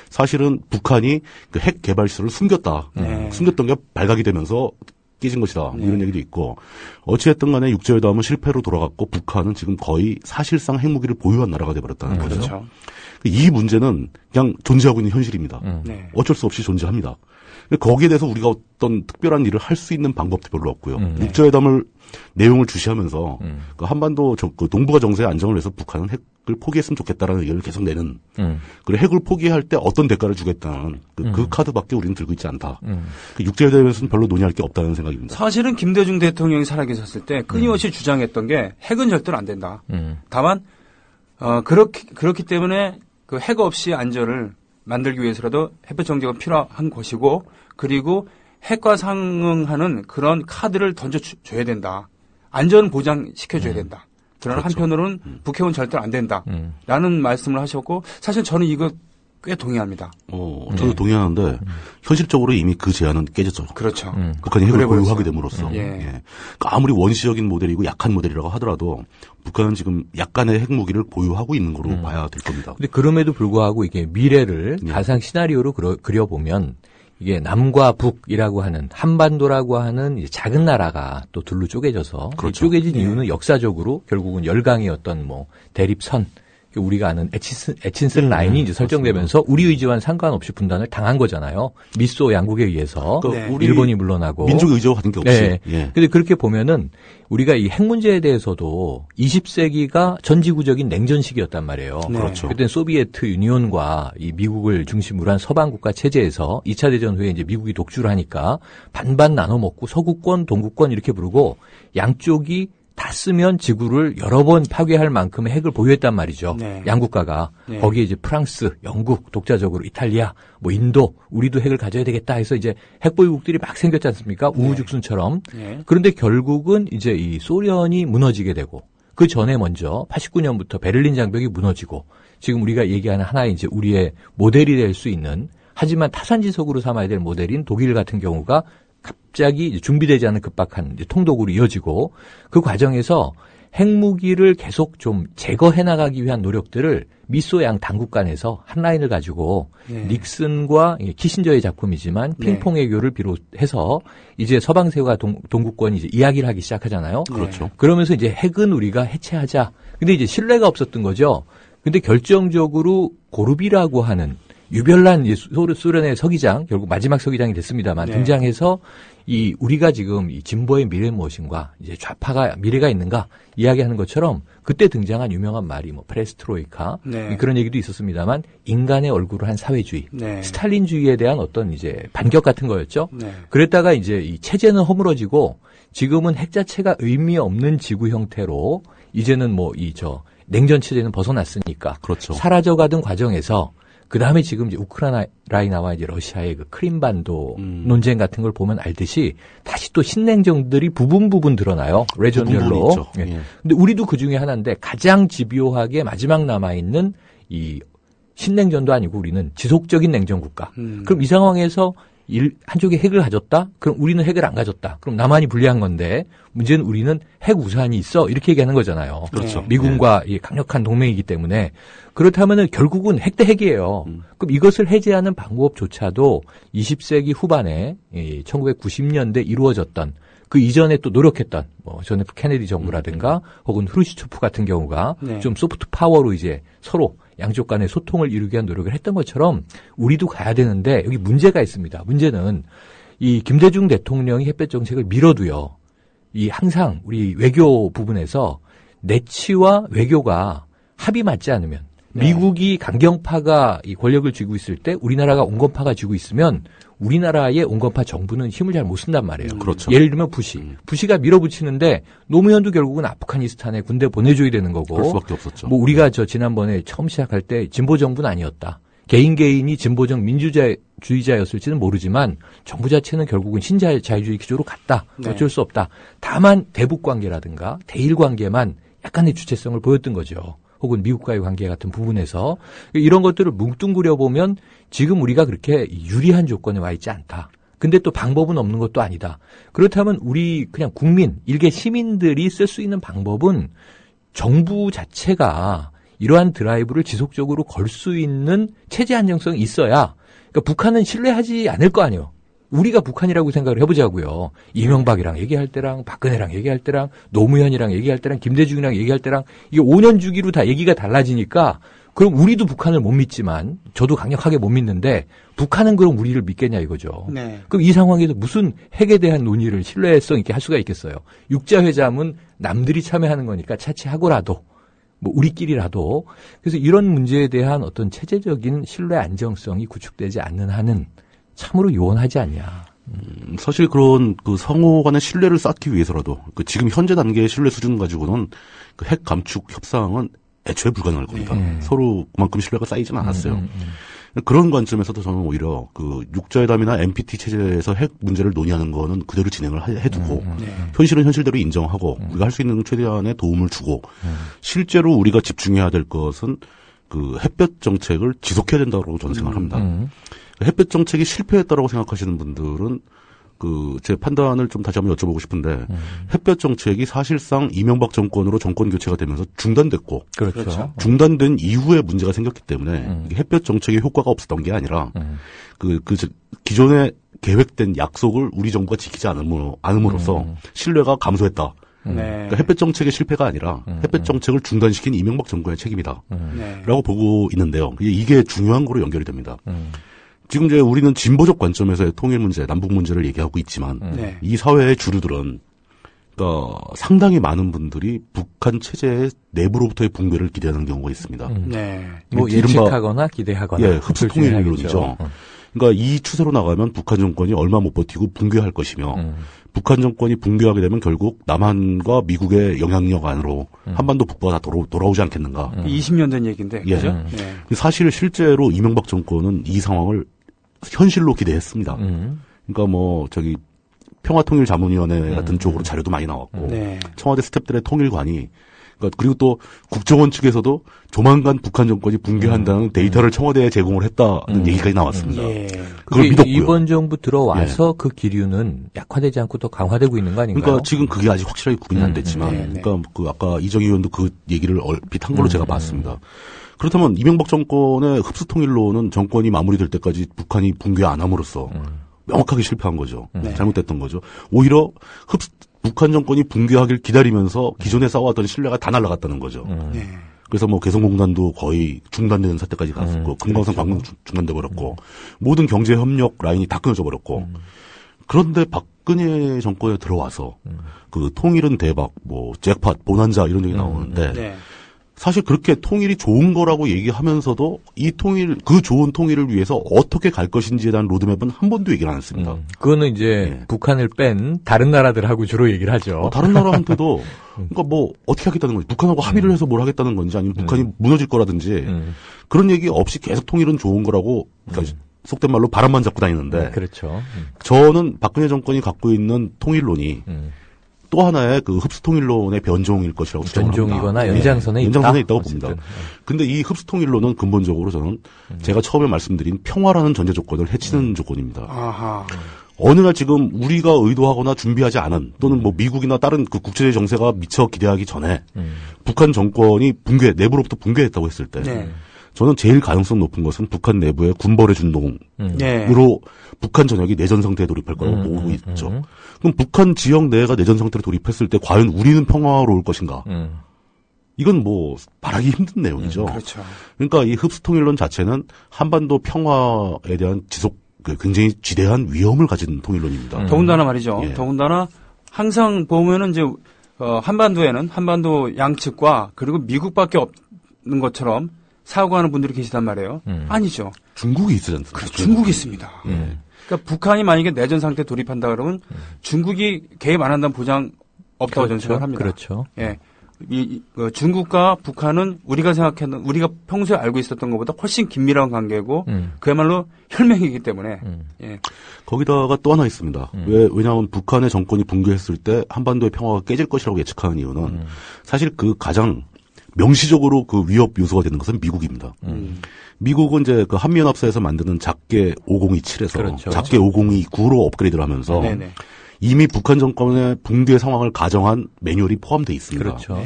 사실은 북한이 그 핵 개발 시설을 숨겼다. 숨겼던 게 발각이 되면서 깨진 것이다. 이런 얘기도 있고 어찌됐든 간에 육자회담은 실패로 돌아갔고 북한은 지금 거의 사실상 핵무기를 보유한 나라가 돼버렸다는 거죠. 그렇죠. 이 문제는 그냥 존재하고 있는 현실입니다. 어쩔 수 없이 존재합니다. 거기에 대해서 우리가 어떤 특별한 일을 할 수 있는 방법도 별로 없고요. 육자회담을 내용을 주시하면서 그 한반도 그 동북아 정세의 안정을 위해서 북한은 핵을 포기했으면 좋겠다라는 의견을 계속 내는 그리고 핵을 포기할 때 어떤 대가를 주겠다는 그 카드밖에 우리는 들고 있지 않다. 그 육자회담에서는 별로 논의할 게 없다는 생각입니다. 사실은 김대중 대통령이 살아계셨을 때 끊임없이 주장했던 게 핵은 절대로 안 된다. 다만 그렇기 때문에 그 핵 없이 안전을 만들기 위해서라도 햇볕 정책은 필요한 것이고 그리고 핵과 상응하는 그런 카드를 던져줘야 된다. 안전 보장시켜줘야 된다. 그러나 그렇죠. 한편으로는 북핵은 절대로 안 된다라는 말씀을 하셨고 사실 저는 이거 꽤 동의합니다. 저도 동의하는데 현실적으로 이미 그 제한은 깨졌죠. 그렇죠. 북한이 핵을 그래 버렸어요. 보유하게 됨으로써 그러니까 아무리 원시적인 모델이고 약한 모델이라고 하더라도 북한은 지금 약간의 핵무기를 보유하고 있는 거로 봐야 될 겁니다. 근데 그럼에도 불구하고 이게 미래를 가상 시나리오로 그려보면 이게 남과 북이라고 하는 한반도라고 하는 이제 작은 나라가 또 둘로 쪼개져서 그렇죠. 쪼개진 이유는 역사적으로 결국은 열강의 어떤 뭐 대립선 우리가 아는 에친슨 라인이 이제 설정되면서 우리 의지와는 상관없이 분단을 당한 거잖아요. 미소 양국에 의해서 그러니까 일본이 물러나고 민족 의지와 같은 게 없이. 네. 근데 그렇게 보면은 우리가 이 핵 문제에 대해서도 20세기가 전지구적인 냉전 시기였단 말이에요. 네. 그렇죠. 그때 소비에트 유니온과 이 미국을 중심으로 한 서방 국가 체제에서 2차 대전 후에 이제 미국이 독주를 하니까 반반 나눠 먹고 서구권, 동구권 이렇게 부르고 양쪽이 다 쓰면 지구를 여러 번 파괴할 만큼의 핵을 보유했단 말이죠. 네. 양국가가. 네. 거기에 이제 프랑스, 영국, 독자적으로 이탈리아, 뭐 인도, 우리도 핵을 가져야 되겠다 해서 이제 핵 보유국들이 막 생겼지 않습니까? 우후죽순처럼. 네. 그런데 결국은 이제 이 소련이 무너지게 되고 그 전에 먼저 89년부터 베를린 장벽이 무너지고 지금 우리가 얘기하는 하나의 이제 우리의 모델이 될 수 있는 하지만 타산지석으로 삼아야 될 모델인 독일 같은 경우가 갑자기 준비되지 않은 급박한 이제 통독으로 이어지고 그 과정에서 핵무기를 계속 좀 제거해 나가기 위한 노력들을 미소 양 당국 간에서 한 라인을 가지고 닉슨과 키신저의 작품이지만 핑퐁 외교를 비롯해서 이제 서방 세계와 동구권이 이제 이야기를 하기 시작하잖아요. 그렇죠. 그러면서 이제 핵은 우리가 해체하자. 근데 이제 신뢰가 없었던 거죠. 근데 결정적으로 고르비라고 하는 유별난 소련의 서기장, 결국 마지막 서기장이 됐습니다만 등장해서 이 우리가 지금 이 진보의 미래는 무엇인가, 이제 좌파가 미래가 있는가 이야기하는 것처럼 그때 등장한 유명한 말이 뭐 프레스트로이카 그런 얘기도 있었습니다만 인간의 얼굴을 한 사회주의, 스탈린주의에 대한 어떤 이제 반격 같은 거였죠. 그랬다가 이제 이 체제는 허물어지고 지금은 핵 자체가 의미 없는 지구 형태로 이제는 뭐 냉전 체제는 벗어났으니까 그렇죠. 사라져가던 과정에서 그 다음에 지금 이제 우크라이나와 이제 러시아의 그 크림반도 논쟁 같은 걸 보면 알듯이 다시 또 신냉정들이 부분 드러나요. 레전열로. 예. 근데 우리도 그 중에 하나인데 가장 집요하게 마지막 남아있는 이 신냉전도 아니고 우리는 지속적인 냉전 국가. 그럼 이 상황에서 한쪽이 핵을 가졌다? 그럼 우리는 핵을 안 가졌다. 그럼 남한이 불리한 건데 문제는 우리는 핵 우산이 있어. 이렇게 얘기하는 거잖아요. 그렇죠. 미군과 강력한 동맹이기 때문에. 그렇다면은 결국은 핵 대 핵이에요. 그럼 이것을 해제하는 방법조차도 20세기 후반에 1990년대 이루어졌던 그 이전에 또 노력했던 뭐 전에 케네디 정부라든가 혹은 후르시초프 같은 경우가 좀 소프트 파워로 이제 서로 양쪽 간의 소통을 이루기 위한 노력을 했던 것처럼 우리도 가야 되는데 여기 문제가 있습니다. 문제는 이 김대중 대통령이 햇볕 정책을 밀어도요. 이 항상 우리 외교 부분에서 내치와 외교가 합이 맞지 않으면 미국이 강경파가 이 권력을 쥐고 있을 때 우리나라가 온건파가 쥐고 있으면 우리나라의 온건파 정부는 힘을 잘 못 쓴단 말이에요. 그렇죠. 예를 들면 부시가 밀어붙이는데 노무현도 결국은 아프가니스탄에 군대 보내줘야 되는 거고. 그럴 수밖에 없었죠. 뭐 우리가 지난번에 처음 시작할 때 진보 정부는 아니었다. 개인이 진보적 민주주의자였을지는 모르지만 정부 자체는 결국은 신자유주의 기조로 갔다. 어쩔 수 없다. 다만 대북 관계라든가 대일 관계만 약간의 주체성을 보였던 거죠. 혹은 미국과의 관계 같은 부분에서 이런 것들을 뭉뚱그려 보면 지금 우리가 그렇게 유리한 조건에 와 있지 않다. 근데 또 방법은 없는 것도 아니다. 그렇다면 우리 그냥 국민, 일개 시민들이 쓸 수 있는 방법은 정부 자체가 이러한 드라이브를 지속적으로 걸 수 있는 체제 안정성이 있어야 그러니까 북한은 신뢰하지 않을 거 아니에요. 우리가 북한이라고 생각을 해보자고요. 이명박이랑 얘기할 때랑 박근혜랑 얘기할 때랑 노무현이랑 얘기할 때랑 김대중이랑 얘기할 때랑 이게 5년 주기로 다 얘기가 달라지니까 그럼 우리도 북한을 못 믿지만 저도 강력하게 못 믿는데 북한은 그럼 우리를 믿겠냐 이거죠. 그럼 이 상황에서 무슨 핵에 대한 논의를 신뢰성 있게 할 수가 있겠어요. 육자회담은 남들이 참여하는 거니까 차치하고라도 뭐 우리끼리라도 그래서 이런 문제에 대한 어떤 체제적인 신뢰 안정성이 구축되지 않는 한은 참으로 요원하지 않냐. 사실 그런 그 상호 간의 신뢰를 쌓기 위해서라도 그 지금 현재 단계의 신뢰 수준 가지고는 그 핵 감축 협상은 애초에 불가능할 겁니다. 서로 그만큼 신뢰가 쌓이지는 않았어요. 그런 관점에서도 저는 오히려 그 육자회담이나 NPT 체제에서 핵 문제를 논의하는 거는 그대로 진행을 해두고 현실은 현실대로 인정하고 우리가 할 수 있는 최대한의 도움을 주고 실제로 우리가 집중해야 될 것은 그 햇볕 정책을 지속해야 된다고 저는 생각합니다. 햇볕 정책이 실패했다라고 생각하시는 분들은 그 제 판단을 좀 다시 한번 여쭤보고 싶은데 햇볕 정책이 사실상 이명박 정권으로 정권 교체가 되면서 중단됐고 그렇죠. 중단된 이후에 문제가 생겼기 때문에 햇볕 정책의 효과가 없었던 게 아니라 그 기존에 계획된 약속을 우리 정부가 지키지 않음으로써 신뢰가 감소했다. 그러니까 햇볕 정책의 실패가 아니라 햇볕 정책을 중단시킨 이명박 정권의 책임이다. 라고 보고 있는데요. 이게 중요한 거로 연결이 됩니다. 지금 이제 우리는 진보적 관점에서의 통일 문제, 남북 문제를 얘기하고 있지만 이 사회의 주류들은 그러니까 상당히 많은 분들이 북한 체제의 내부로부터의 붕괴를 기대하는 경우가 있습니다. 뭐 예측하거나 기대하거나. 예, 흡수 통일 이론이죠. 그러니까 이 추세로 나가면 북한 정권이 얼마 못 버티고 붕괴할 것이며 북한 정권이 붕괴하게 되면 결국 남한과 미국의 영향력 안으로 한반도 북부가 다 돌아오지 않겠는가. 20년 전 얘기인데. 예. 그죠? 사실 실제로 이명박 정권은 이 상황을 현실로 기대했습니다. 그러니까 뭐 저기 평화통일자문위원회 같은 쪽으로 자료도 많이 나왔고 청와대 스태프들의 통일관이 그러니까 그리고 또 국정원 측에서도 조만간 북한 정권이 붕괴한다는 데이터를 청와대에 제공을 했다는 얘기까지 나왔습니다. 그걸 믿었고요. 이번 정부 들어와서 그 기류는 약화되지 않고 더 강화되고 있는 거 아닌가요? 그러니까 지금 그게 아직 확실하게 구분이 안 됐지만, 그러니까 그 아까 이정희 의원도 그 얘기를 얼핏 한 걸로 제가 봤습니다. 그렇다면 이명박 정권의 흡수 통일로는 정권이 마무리될 때까지 북한이 붕괴 안 함으로써 명확하게 실패한 거죠. 잘못됐던 거죠. 오히려 북한 정권이 붕괴하길 기다리면서 기존에 쌓아왔던 신뢰가 다 날아갔다는 거죠. 그래서 뭐 개성공단도 거의 중단되는 사태까지 갔었고 금강산 관광 중단돼 버렸고 모든 경제 협력 라인이 다 끊어져 버렸고 그런데 박근혜 정권에 들어와서 그 통일은 대박, 뭐 잭팟, 보난자 이런 얘기 나오는데 사실 그렇게 통일이 좋은 거라고 얘기하면서도 이 통일, 그 좋은 통일을 위해서 어떻게 갈 것인지에 대한 로드맵은 한 번도 얘기를 안 했습니다. 그거는 이제 북한을 뺀 다른 나라들하고 주로 얘기를 하죠. 다른 나라한테도 그러니까 뭐 어떻게 하겠다는 건지 북한하고 합의를 해서 뭘 하겠다는 건지 아니면 북한이 무너질 거라든지 그런 얘기 없이 계속 통일은 좋은 거라고 그러니까 속된 말로 바람만 잡고 다니는데 그렇죠. 저는 박근혜 정권이 갖고 있는 통일론이 또 하나의 그 흡수통일론의 변종일 것이라고 추정을 합니다. 변종이거나 연장선에 있다고 봅니다. 근데 이 흡수통일론은 근본적으로 저는 제가 처음에 말씀드린 평화라는 전제 조건을 해치는 조건입니다. 아하. 어느 날 지금 우리가 의도하거나 준비하지 않은 또는 뭐 미국이나 다른 그 국제적 정세가 미처 기대하기 전에 북한 정권이 내부로부터 붕괴했다고 했을 때 저는 제일 가능성 높은 것은 북한 내부의 군벌의 준동으로 북한 전역이 내전 상태에 돌입할 거라고 보고 있죠. 그럼 북한 지역 내가 내전 상태로 돌입했을 때 과연 우리는 평화로울 것인가? 이건 뭐 말하기 힘든 내용이죠. 그렇죠. 그러니까 이 흡수통일론 자체는 한반도 평화에 대한 굉장히 지대한 위험을 가진 통일론입니다. 더군다나 말이죠. 더군다나 항상 보면은 이제 한반도에는 한반도 양측과 그리고 미국밖에 없는 것처럼 사고하는 분들이 계시단 말이에요. 아니죠. 중국이 있지 않습니까? 그렇죠. 중국이 있습니다. 그러니까 북한이 만약에 내전 상태 돌입한다 그러면 중국이 개입 안 한다는 보장 없다고 저는 생각합니다. 그렇죠. 예. 중국과 북한은 우리가 평소에 알고 있었던 것보다 훨씬 긴밀한 관계고 그야말로 혈맹이기 때문에 예. 거기다가 또 하나 있습니다. 왜냐하면 북한의 정권이 붕괴했을 때 한반도의 평화가 깨질 것이라고 예측하는 이유는 사실 그 가장 명시적으로 그 위협 요소가 되는 것은 미국입니다. 미국은 이제 그 한미연합사에서 만드는 작게 5027에서 그렇죠. 작게 5029로 업그레이드를 하면서 이미 북한 정권의 붕괴 상황을 가정한 매뉴얼이 포함되어 있습니다. 그렇죠.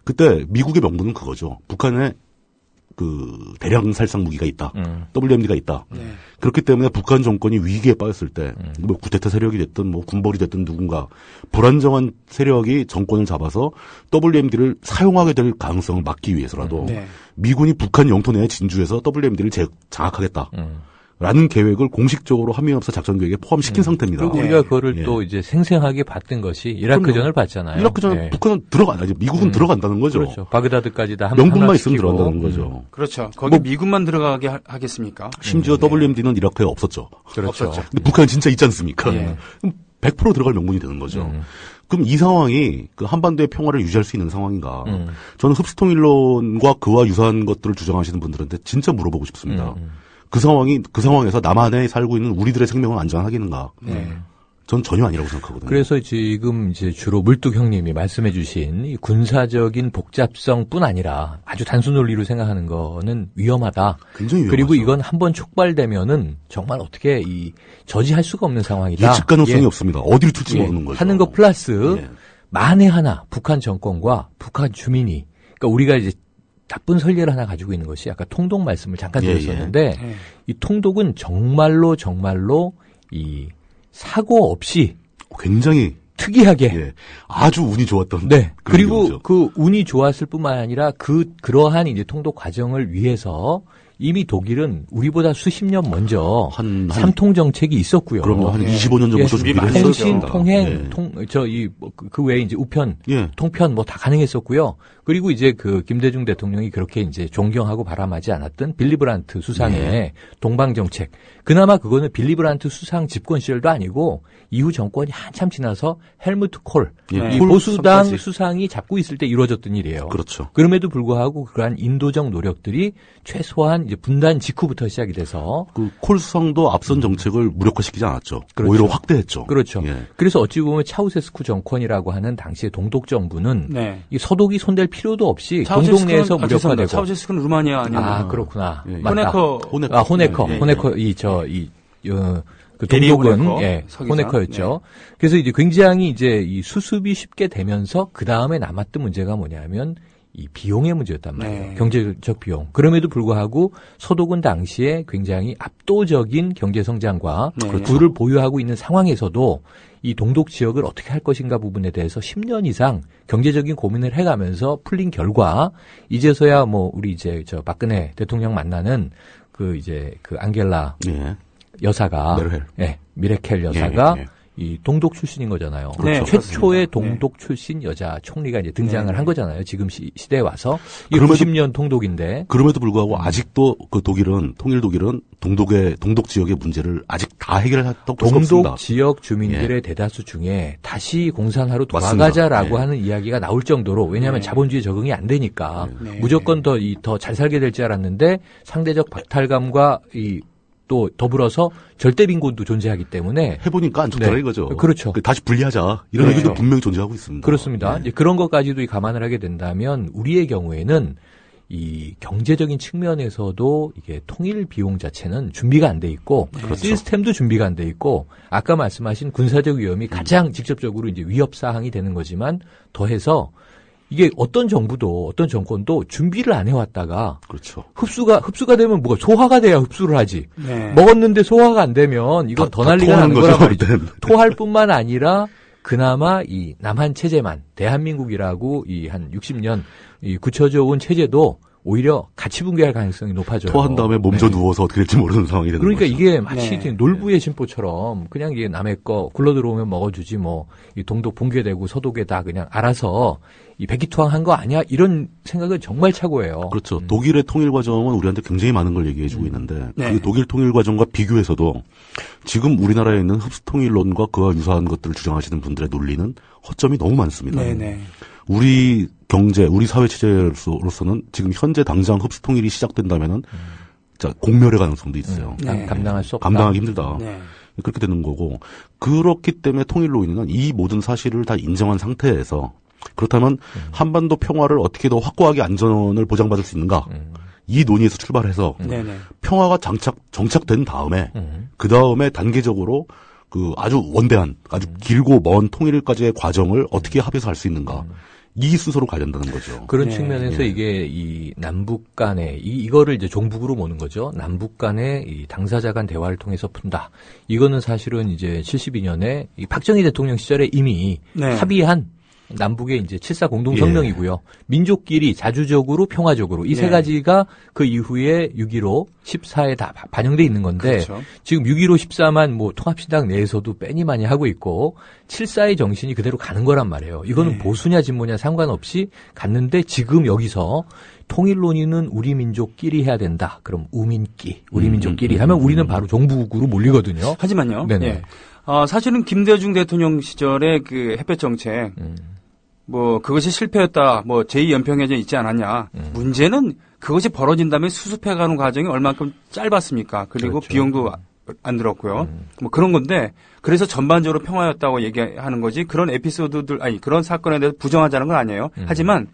그때 미국의 명분은 그거죠. 북한에 그 대량 살상 무기가 있다. WMD가 있다. 그렇기 때문에 북한 정권이 위기에 빠졌을 때 뭐 구테타 세력이 됐든 뭐 군벌이 됐든 누군가 불안정한 세력이 정권을 잡아서 WMD를 사용하게 될 가능성을 막기 위해서라도 미군이 북한 영토 내에 진주해서 WMD를 장악하겠다. 라는 계획을 공식적으로 한미연합사 작전계획에 포함시킨 상태입니다. 그리고 우리가 그거를 또 이제 생생하게 봤던 것이 이라크전을 봤잖아요. 이라크전 북한은 미국은 들어간다는 거죠. 그렇죠. 바그다드까지 다 명분만 있으면 들어간다는 거죠. 그렇죠. 거기 미군만 들어가게 하겠습니까? 심지어 WMD는 이라크에 없었죠. 그렇죠. 근데 북한은 진짜 있지 않습니까? 그럼 100% 들어갈 명분이 되는 거죠. 그럼 이 상황이 그 한반도의 평화를 유지할 수 있는 상황인가? 저는 흡수통일론과 그와 유사한 것들을 주장하시는 분들한테 진짜 물어보고 싶습니다. 그 상황에서 남한에 살고 있는 우리들의 생명은 안전하겠는가? 전 전혀 아니라고 생각하거든요. 그래서 지금 이제 주로 물뚝 형님이 말씀해 주신 이 군사적인 복잡성뿐 아니라 아주 단순 논리로 생각하는 거는 위험하다. 굉장히 위험하죠. 그리고 이건 한번 촉발되면은 정말 어떻게 저지할 수가 없는 상황이다. 예측 가능성이 없습니다. 어디로 튈지 모르는 거죠. 하는 거 플러스 만에 하나 북한 정권과 북한 주민이 그러니까 우리가 이제 나쁜 선례를 하나 가지고 있는 것이 아까 통독 말씀을 잠깐 드렸었는데 이 통독은 정말로 이 사고 없이 굉장히 특이하게 아주 운이 좋았던 그리고 경우죠. 그 운이 좋았을 뿐만 아니라 그러한 이제 통독 과정을 위해서 이미 독일은 우리보다 수십 년 먼저 삼통 정책이 있었고요. 그럼요. 한 25년 전부터 준비를 했었죠. 통신, 통행, 그 외에 이제 우편, 통편 뭐 다 가능했었고요. 그리고 이제 그 김대중 대통령이 그렇게 이제 존경하고 바람하지 않았던 빌리 브란트 수상의 동방 정책. 그나마 그거는 빌리 브란트 수상 집권 시절도 아니고 이후 정권이 한참 지나서 헬무트 콜, 이 보수당 수상이 잡고 있을 때 이루어졌던 일이에요. 그렇죠. 그럼에도 불구하고 그러한 인도적 노력들이 최소한 이제 분단 직후부터 시작이 돼서 그 콜 수상도 앞선 정책을 무력화시키지 않았죠. 그렇죠. 오히려 확대했죠. 그렇죠. 그래서 어찌 보면 차우세스쿠 정권이라고 하는 당시의 동독 정부는 이 서독이 손댈 필요도 없이 동독 내에서 무력화되고. 차우세스쿠는 루마니아 아니에요? 아 그렇구나. 호네커 그 동독은 호네커였죠. 그래서 이제 굉장히 이제 이 수습이 쉽게 되면서 그 다음에 남았던 문제가 뭐냐면 이 비용의 문제였단 말이에요. 경제적 비용. 그럼에도 불구하고 서독은 당시에 굉장히 압도적인 경제 성장과 부를 보유하고 있는 상황에서도 이 동독 지역을 어떻게 할 것인가 부분에 대해서 10년 이상 경제적인 고민을 해가면서 풀린 결과 이제서야 뭐 우리 이제 박근혜 대통령 만나는 그 이제 그 앙겔라 여사가 미레켈 여사가 이 동독 출신인 거잖아요. 그렇죠. 최초의 동독 출신 여자 총리가 이제 등장을 한 거잖아요. 지금 시대에 와서. 이게 90년 통독인데. 그럼에도 불구하고 아직도 그 통일 독일은 동독 지역의 문제를 아직 다 해결했다고 볼 수 없습니다. 동독 지역 주민들의 대다수 중에 다시 공산화로 돌아가자라고 하는 이야기가 나올 정도로 왜냐하면 자본주의 적응이 안 되니까 무조건 더 잘 살게 될 줄 알았는데 상대적 박탈감과 또 더불어서 절대 빈곤도 존재하기 때문에 해보니까 안 좋더라 이거죠. 그렇죠. 다시 분리하자 이런 의견도 분명히 존재하고 있습니다. 그렇습니다. 이제 그런 것까지도 감안을 하게 된다면 우리의 경우에는 이 경제적인 측면에서도 이게 통일 비용 자체는 준비가 안 돼 있고 시스템도 준비가 안 돼 있고 아까 말씀하신 군사적 위험이 가장 직접적으로 이제 위협 사항이 되는 거지만 더해서 이게 어떤 정부도 어떤 정권도 준비를 안 해왔다가 흡수가 되면 뭐가 소화가 돼야 흡수를 하지. 먹었는데 소화가 안 되면 이건 더 난리가 나는 거란 말이죠. 토할 뿐만 아니라 그나마 이 남한 체제만 대한민국이라고 이 한 60년 이 굳혀져 온 체제도 오히려 가치 붕괴할 가능성이 높아져요. 토한 다음에 몸져 누워서 어떻게 될지 모르는 상황이 되는 그러니까 거죠. 이게 마치 놀부의 심보처럼 그냥 이게 남의 거 굴러 들어오면 먹어주지 뭐 이 동독 붕괴되고 서독에 다 그냥 알아서 이 백기투항한 거 아니야? 이런 생각은 정말 착오해요. 그렇죠. 독일의 통일 과정은 우리한테 굉장히 많은 걸 얘기해주고 있는데 그 독일 통일 과정과 비교해서도 지금 우리나라에 있는 흡수통일론과 그와 유사한 것들을 주장하시는 분들의 논리는 허점이 너무 많습니다. 우리 경제, 우리 사회 체제로서는 지금 현재 당장 흡수통일이 시작된다면은 공멸의 가능성도 있어요. 감당할 수 없다. 감당하기 힘들다. 그렇게 되는 거고 그렇기 때문에 통일론에는 이 모든 사실을 다 인정한 상태에서 그렇다면 한반도 평화를 어떻게 더 확고하게 안전을 보장받을 수 있는가? 이 논의에서 출발해서 평화가 정착된 다음에 그 다음에 단계적으로 그 아주 원대한 아주 길고 먼 통일까지의 과정을 어떻게 합해서 할 수 있는가? 이 순서로 가야 된다는 거죠. 그런 측면에서 이게 이 남북 간의 이거를 이제 종북으로 모는 거죠. 남북 간의 이 당사자 간 대화를 통해서 푼다. 이거는 사실은 이제 72년에 이 박정희 대통령 시절에 이미 합의한 남북의 이제 7.4 공동성명이고요. 민족끼리 자주적으로 평화적으로 이 세 가지가 그 이후에 6.15, 14에 다 반영돼 있는 건데 지금 6.15, 14만 뭐 통합신당 내에서도 빼니 많이 하고 있고 7.4의 정신이 그대로 가는 거란 말이에요. 이거는 보수냐 진보냐 상관없이 갔는데 지금 여기서 통일 논의는 우리 민족끼리 해야 된다. 그럼 우민끼, 우리 민족끼리 하면 우리는 바로 종북으로 몰리거든요. 하지만요. 네네. 예. 사실은 김대중 대통령 시절에 그 햇볕 정책, 뭐 그것이 실패했다, 뭐 제2연평해전 있지 않았냐. 문제는 그것이 벌어진 다음에 수습해가는 과정이 얼만큼 짧았습니까? 그리고 그렇죠. 비용도 안 들었고요. 뭐 그런 건데 그래서 전반적으로 평화였다고 얘기하는 거지 그런 에피소드들 아니 그런 사건에 대해서 부정하자는 건 아니에요. 하지만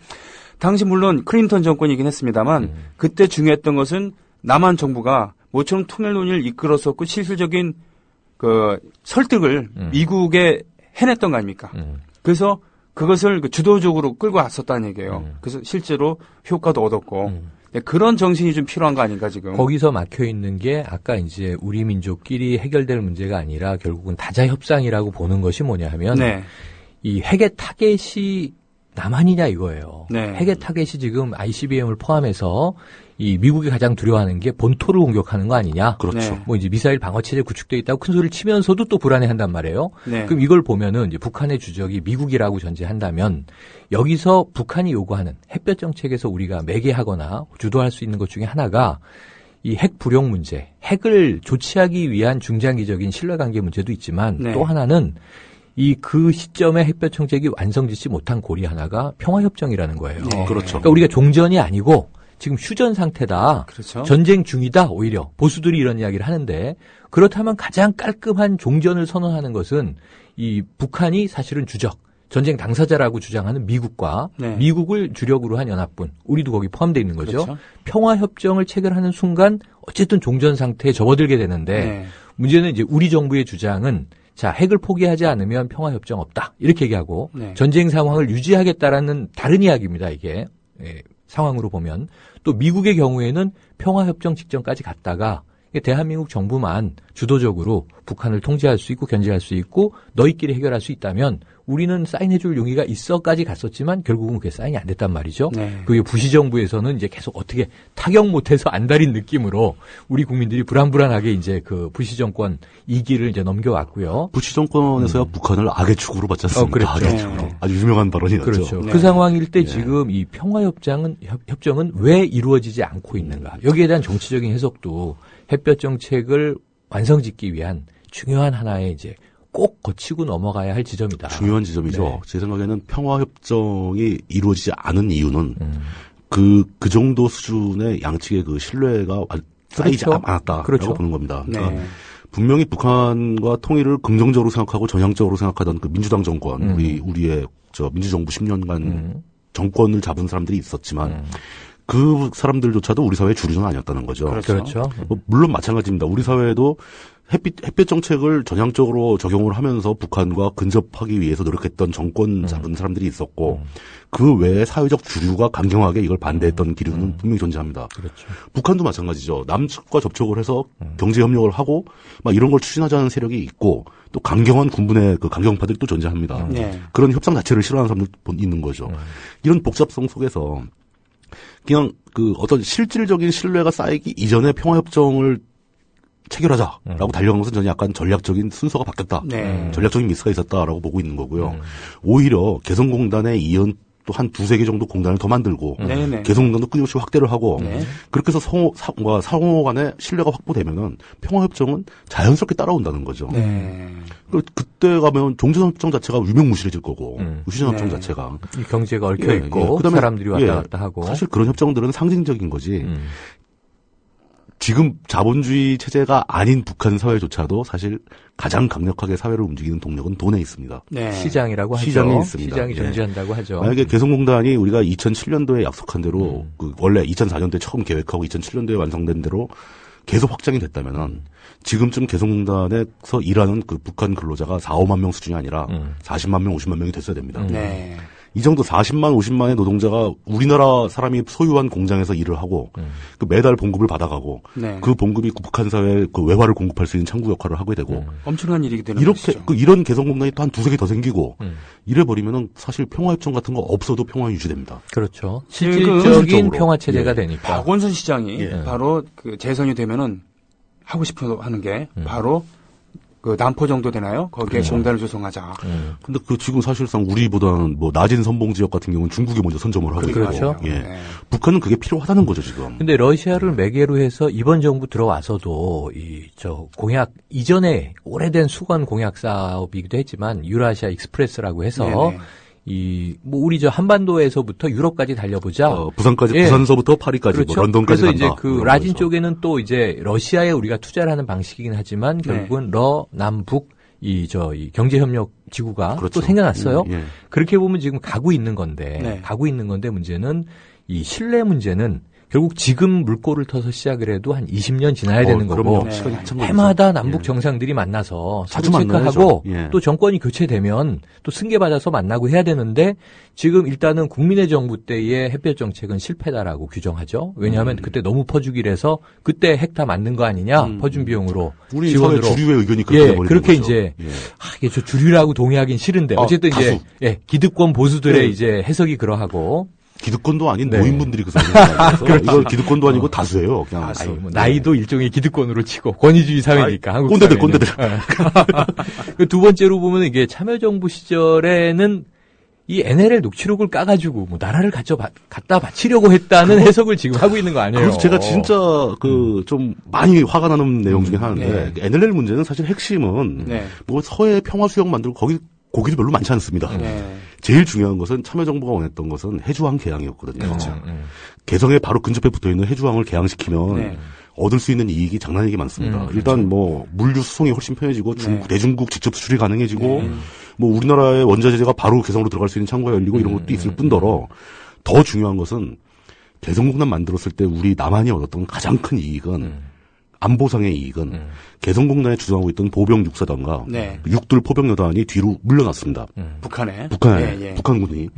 당시 물론 클린턴 정권이긴 했습니다만 그때 중요했던 것은 남한 정부가 모처럼 통일 논의를 이끌었었고 실질적인 그 설득을 미국에 해냈던 거 아닙니까? 그래서 그것을 주도적으로 끌고 왔었다는 얘기예요. 그래서 실제로 효과도 얻었고 그런 정신이 좀 필요한 거 아닌가 지금. 거기서 막혀 있는 게 아까 이제 우리 민족끼리 해결될 문제가 아니라 결국은 다자 협상이라고 보는 것이 뭐냐 하면 네. 이 핵의 타겟이 남한이냐 이거예요. 네. 핵의 타겟이 지금 ICBM을 포함해서 이 미국이 가장 두려워하는 게 본토를 공격하는 거 아니냐. 그렇죠. 네. 뭐 이제 미사일 방어 체제 구축돼 있다고 큰 소리를 치면서도 또 불안해한단 말이에요. 네. 그럼 이걸 보면은 이제 북한의 주적이 미국이라고 전제한다면 여기서 북한이 요구하는 햇볕 정책에서 우리가 매개하거나 주도할 수 있는 것 중에 하나가 이 핵 불용 문제, 핵을 조치하기 위한 중장기적인 신뢰관계 문제도 있지만 네. 또 하나는 이 그 시점에 햇볕 정책이 완성짓지 못한 고리 하나가 평화협정이라는 거예요. 네. 그렇죠. 그러니까 우리가 종전이 아니고 지금 휴전 상태다. 그렇죠. 전쟁 중이다. 오히려 보수들이 이런 이야기를 하는데 그렇다면 가장 깔끔한 종전을 선언하는 것은 이 북한이 사실은 주적, 전쟁 당사자라고 주장하는 미국과 네. 미국을 주력으로 한 연합군, 우리도 거기 포함되어 있는 거죠. 그렇죠. 평화협정을 체결하는 순간 어쨌든 종전 상태에 접어들게 되는데 네. 문제는 이제 우리 정부의 주장은 자, 핵을 포기하지 않으면 평화협정 없다. 이렇게 얘기하고 네. 전쟁 상황을 유지하겠다라는 다른 이야기입니다. 이게 상황으로 보면 또 미국의 경우에는 평화협정 직전까지 갔다가 대한민국 정부만 주도적으로 북한을 통제할 수 있고 견제할 수 있고 너희끼리 해결할 수 있다면 우리는 사인해줄 용의가 있어까지 갔었지만 결국은 그게 사인이 안 됐단 말이죠. 네. 그게 부시정부에서는 이제 계속 어떻게 타격 못해서 안달인 느낌으로 우리 국민들이 불안불안하게 이제 그 부시정권 2기를 이제 넘겨왔고요. 부시 정권에서야 북한을 악의 축으로 봤지 않습니까? 그랬죠. 악의 축으로. 아주 유명한 발언이었죠. 그렇죠. 네. 그 상황일 때 네. 지금 이 평화협정은 왜 이루어지지 않고 있는가? 여기에 대한 정치적인 해석도 햇볕 정책을 완성짓기 위한 중요한 하나의 이제 꼭 거치고 넘어가야 할 지점이다. 중요한 지점이죠. 네. 제 생각에는 평화협정이 이루어지지 않은 이유는 그 정도 수준의 양측의 그 신뢰가 쌓이지 그렇죠. 않았다라고 그렇죠. 보는 겁니다. 네. 그러니까 분명히 북한과 통일을 긍정적으로 생각하고 전향적으로 생각하던 그 민주당 정권, 우리의 민주정부 10년간 정권을 잡은 사람들이 있었지만 그 사람들조차도 우리 사회의 주류는 아니었다는 거죠. 그렇죠. 물론 마찬가지입니다. 우리 사회도 햇볕 정책을 전향적으로 적용을 하면서 북한과 근접하기 위해서 노력했던 정권 잡은 사람들이 있었고 그 외에 사회적 주류가 강경하게 이걸 반대했던 기류는 분명히 존재합니다. 그렇죠. 북한도 마찬가지죠. 남측과 접촉을 해서 경제 협력을 하고 막 이런 걸 추진하자는 세력이 있고 또 강경한 군부의 그 강경파들이 또 존재합니다. 네. 그런 협상 자체를 싫어하는 사람들 있는 거죠. 이런 복잡성 속에서 그냥 그 어떤 실질적인 신뢰가 쌓이기 이전에 평화협정을 체결하자라고 달려간 것은 저는 약간 전략적인 순서가 바뀌었다. 네. 전략적인 미스가 있었다라고 보고 있는 거고요. 오히려 개성공단에 이은 또 한 두세 개 정도 공단을 더 만들고 네네. 개성공단도 끊임없이 확대를 하고 네. 그렇게 해서 상호 간의 신뢰가 확보되면은 평화협정은 자연스럽게 따라온다는 거죠. 네. 그때 가면 종전협정 자체가 유명무실해질 거고 휴전협정 네. 자체가 이 경제가 얽혀 있고 그다음에 사람들이 왔다 갔다 하고 사실 그런 협정들은 상징적인 거지. 지금 자본주의 체제가 아닌 북한 사회조차도 사실 가장 강력하게 사회를 움직이는 동력은 돈에 있습니다. 네. 시장이라고 하죠. 시장에 있습니다. 시장이 예. 존재한다고 하죠. 만약에 개성공단이 우리가 2007년도에 약속한 대로 그 원래 2004년도에 처음 계획하고 2007년도에 완성된 대로 계속 확장이 됐다면은 지금쯤 개성공단에서 일하는 그 북한 근로자가 4, 5만 명 수준이 아니라 40만 명, 50만 명이 됐어야 됩니다. 네. 이 정도 40만, 50만의 노동자가 우리나라 사람이 소유한 공장에서 일을 하고 그 매달 봉급을 받아가고 네. 그 봉급이 북한 사회에 그 외화를 공급할 수 있는 창구 역할을 하게 되고 엄청난 일이 되는 이렇게 것이죠. 이런 개성공단이 또 한 두세 개 더 생기고 이래 버리면은 사실 평화협정 같은 거 없어도 평화 유지됩니다. 그렇죠. 실질적으로. 실질적인 평화 체제가 예. 되니까. 그 남포 정도 되나요? 거기에 그렇죠. 공단을 조성하자. 근데 그 지금 사실상 우리보다는 뭐 낮은 선봉 지역 같은 경우는 중국이 먼저 선점을 하고 있고. 그렇죠. 예. 네. 북한은 그게 필요하다는 거죠, 지금. 근데 러시아를 매개로 해서 이번 정부 들어와서도 공약 이전에 오래된 수건 공약 사업이기도 했지만 유라시아 익스프레스라고 해서 네네. 우리 한반도에서부터 유럽까지 달려보자. 부산까지, 예. 부산서부터 파리까지, 그렇죠? 뭐 런던까지 그래서 간다. 이제 그 라진 쪽에는 또 이제 러시아에 우리가 투자를 하는 방식이긴 하지만 결국은 남북 이 경제협력 지구가 그렇죠. 또 생겨났어요. 예. 그렇게 보면 지금 가고 있는 건데 문제는 이 신뢰 문제는 결국 지금 물꼬를 터서 시작을 해도 한 20년 지나야 되는 거고 그럼요. 시간이 한참 걸리죠. 해마다 남북 예. 정상들이 만나서 자주 서로 체크하고 만나야죠. 예. 또 정권이 교체되면 또 승계받아서 만나고 해야 되는데 지금 일단은 국민의 정부 때의 햇볕 정책은 실패다라고 규정하죠. 왜냐하면 그때 너무 퍼주기를 해서 그때 핵 다 만든 거 아니냐 퍼준 비용으로 우리 지원으로 사회 주류의 의견이 그렇게 돼버린 그렇게 거죠. 이제 예. 이게 저 주류라고 동의하긴 싫은데 어쨌든 다수. 이제 기득권 보수들의 네. 이제 해석이 그러하고 기득권도 아닌 네. 노인분들이 그 사람이라서 이건 기득권도 아니고 다수예요. 그냥 나이도 일종의 기득권으로 치고 권위주의 사회니까 한국 꼰대들 사회는. 꼰대들. 두 번째로 보면 이게 참여정부 시절에는 이 NLL 녹취록을 까가지고 뭐 나라를 갖다 바치려고 했다는 해석을 지금 하고 있는 거 아니에요? 그래서 제가 진짜 좀 많이 화가 나는 내용 중에 하나인데 NLL 문제는 사실 핵심은 뭐 서해 평화 수역 만들고 거기도 별로 많지 않습니다. 제일 중요한 것은 참여정부가 원했던 것은 해주항 개항이었거든요. 그렇죠. 개성에 바로 근접해 붙어있는 해주항을 개항시키면 얻을 수 있는 이익이 장난이게 많습니다. 일단 뭐 물류 수송이 훨씬 편해지고 대중국 직접 수출이 가능해지고 뭐 우리나라의 원자재가 바로 개성으로 들어갈 수 있는 창구가 열리고 이런 것도 있을 뿐더러 더 중요한 것은 개성공단 만들었을 때 우리 남한이 얻었던 가장 큰 이익은 안보상의 이익은 개성공단에 주둔하고 있던 보병 육사단과 육들 포병여단이 뒤로 물러났습니다. 북한에 북한군이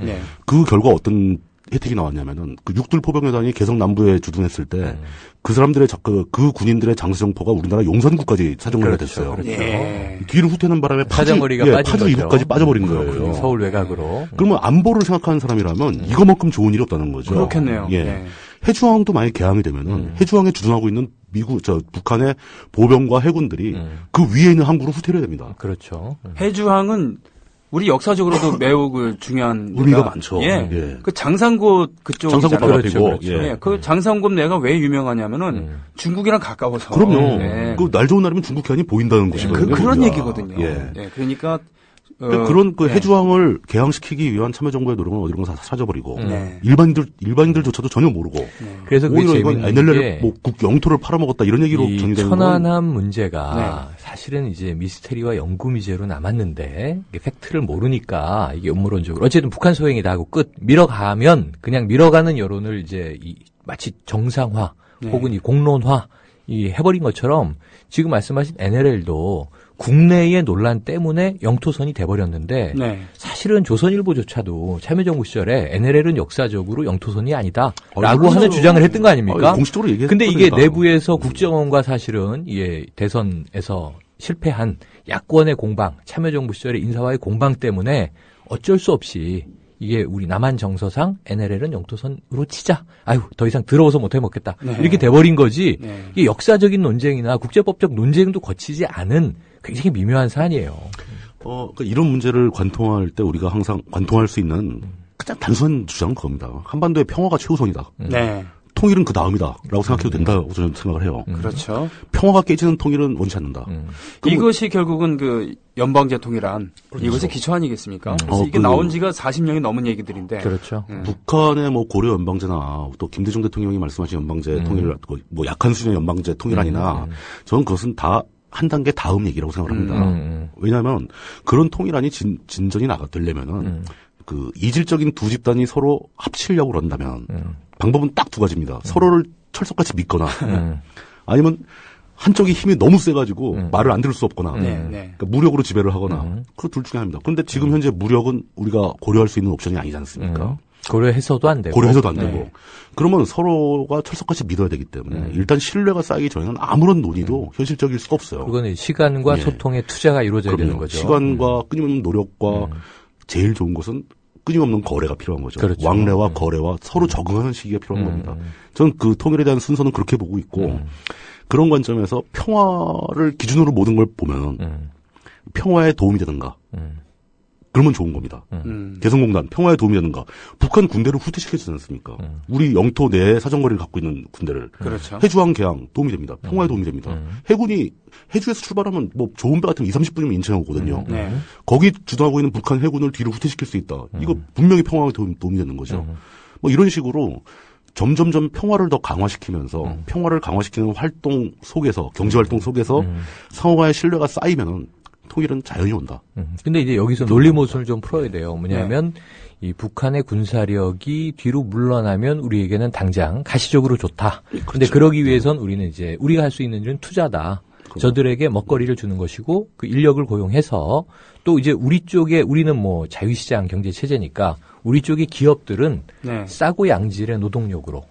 그 결과 어떤 혜택이 나왔냐면은 그 육들 포병여단이 개성 남부에 주둔했을 때 그 사람들의 그 군인들의 장수정포가 우리나라 용산구까지 사정거리가 됐어요. 그렇죠. 뒤를 후퇴는 바람에 사정거리가 파주 이북까지 빠져버린 거예요. 서울 외곽으로. 그러면 안보를 생각하는 사람이라면 이거만큼 좋은 일이 없다는 거죠. 그렇겠네요. 해주항도 만약 개항이 되면은 해주항에 주둔하고 있는 북한의 보병과 해군들이 그 위에 있는 항구로 후퇴를 해야 됩니다. 그렇죠. 해주항은 우리 역사적으로도 매우 중요한 의미가 많죠. 그 장산곶 그쪽이잖아요. 장산곶 바로 앞이고. 그렇죠. 그 장산곶 내가 왜 유명하냐면은 중국이랑 가까워서. 그럼요. 그 날 좋은 날이면 중국 해안이 보이는 곳이거든요. 그런 얘기거든요. 그러니까 그런 해주항을 개항시키기 위한 참여정부의 노력은 어디론가 사져버리고 일반인들조차도 전혀 모르고 그래서 오히려 그게 이건 재밌는 NLL을 국 영토를 팔아먹었다 이런 얘기로 정리되는 건 천안함 문제가 사실은 이제 미스테리와 연구미제로 남았는데 이게 팩트를 모르니까 이게 음모론적으로 어쨌든 북한 소행이다 하고 끝 밀어가면 그냥 밀어가는 여론을 이제 마치 정상화 혹은 이 공론화 해버린 것처럼 지금 말씀하신 NLL도 국내의 논란 때문에 영토선이 돼버렸는데 사실은 조선일보조차도 참여정부 시절에 NLL은 역사적으로 영토선이 아니다라고 하는 주장을 했던 거 아닙니까? 공식적으로 얘기했거든요. 근데 이게 내부에서 국정원과 사실은 대선에서 실패한 야권의 공방, 참여정부 시절의 인사와의 공방 때문에 어쩔 수 없이 이게 우리 남한 정서상 NLL은 영토선으로 치자. 더 이상 더러워서 못 해먹겠다. 이렇게 돼버린 거지. 이게 역사적인 논쟁이나 국제법적 논쟁도 거치지 않은 굉장히 미묘한 사안이에요. 그러니까 이런 문제를 관통할 때 우리가 항상 관통할 수 있는 가장 단순한 주장은 그겁니다. 한반도의 평화가 최우선이다. 통일은 그 다음이다라고 생각해도 된다고 저는 생각을 해요. 그렇죠. 평화가 깨지는 통일은 원치 않는다. 이것이 결국은 그 연방제 통일안 이것의 기초 아니겠습니까? 그래서 이게 나온 지가 40년이 넘은 얘기들인데. 그렇죠. 북한의 뭐 고려 연방제나 또 김대중 대통령이 말씀하신 연방제 통일, 뭐 약한 수준의 연방제 통일안이나 저는 그것은 다 한 단계 다음 얘기라고 생각을 합니다. 왜냐하면 그런 통일안이 진전이 되려면은 그 이질적인 두 집단이 서로 합치려고 그런다면 방법은 딱 두 가지입니다. 서로를 철석같이 믿거나 아니면 한쪽이 힘이 너무 세가지고 말을 안 들을 수 없거나 그러니까 무력으로 지배를 하거나 그 둘 중에 하나입니다. 그런데 지금 현재 무력은 우리가 고려할 수 있는 옵션이 아니지 않습니까? 고려해서도 안 되고. 고려해서도 안 되고. 그러면 서로가 철석같이 믿어야 되기 때문에 일단 신뢰가 쌓이기 전에는 아무런 논의도 현실적일 수가 없어요. 그거는 시간과 소통의 투자가 이루어져야 되는 거죠. 시간과 끊임없는 노력과 제일 좋은 것은 끊임없는 거래가 필요한 거죠. 그렇죠. 왕래와 거래와 서로 적응하는 시기가 필요한 겁니다. 저는 그 통일에 대한 순서는 그렇게 보고 있고 그런 관점에서 평화를 기준으로 모든 걸 보면 평화에 도움이 되는가? 그러면 좋은 겁니다. 개성공단 평화에 도움이 되는가? 북한 군대를 후퇴시켜주지 않습니까? 우리 영토 내 사정거리를 갖고 있는 군대를 그렇죠. 해주항 개항 도움이 됩니다. 평화에 도움이 됩니다. 해군이 해주에서 출발하면 뭐 좋은 배 같으면 2-30분이면 인천에 오거든요. 네. 거기 주도하고 있는 북한 해군을 뒤로 후퇴시킬 수 있다. 이거 분명히 평화에 도움이 되는 거죠. 뭐 이런 식으로 점점점 평화를 더 강화시키면서 평화를 강화시키는 활동 속에서 경제활동 속에서 상호간의 신뢰가 쌓이면은 통일은 자연히 온다. 근데 이제 여기서 논리 모순을 좀 풀어야 돼요. 뭐냐면 이 북한의 군사력이 뒤로 물러나면 우리에게는 당장 가시적으로 좋다. 그런데 그러기 위해선 우리는 이제 우리가 할 수 있는 일은 투자다. 저들에게 먹거리를 주는 것이고 그 인력을 고용해서 또 이제 우리 쪽에 우리는 뭐 자유시장 경제 체제니까 우리 쪽의 기업들은 싸고 양질의 노동력으로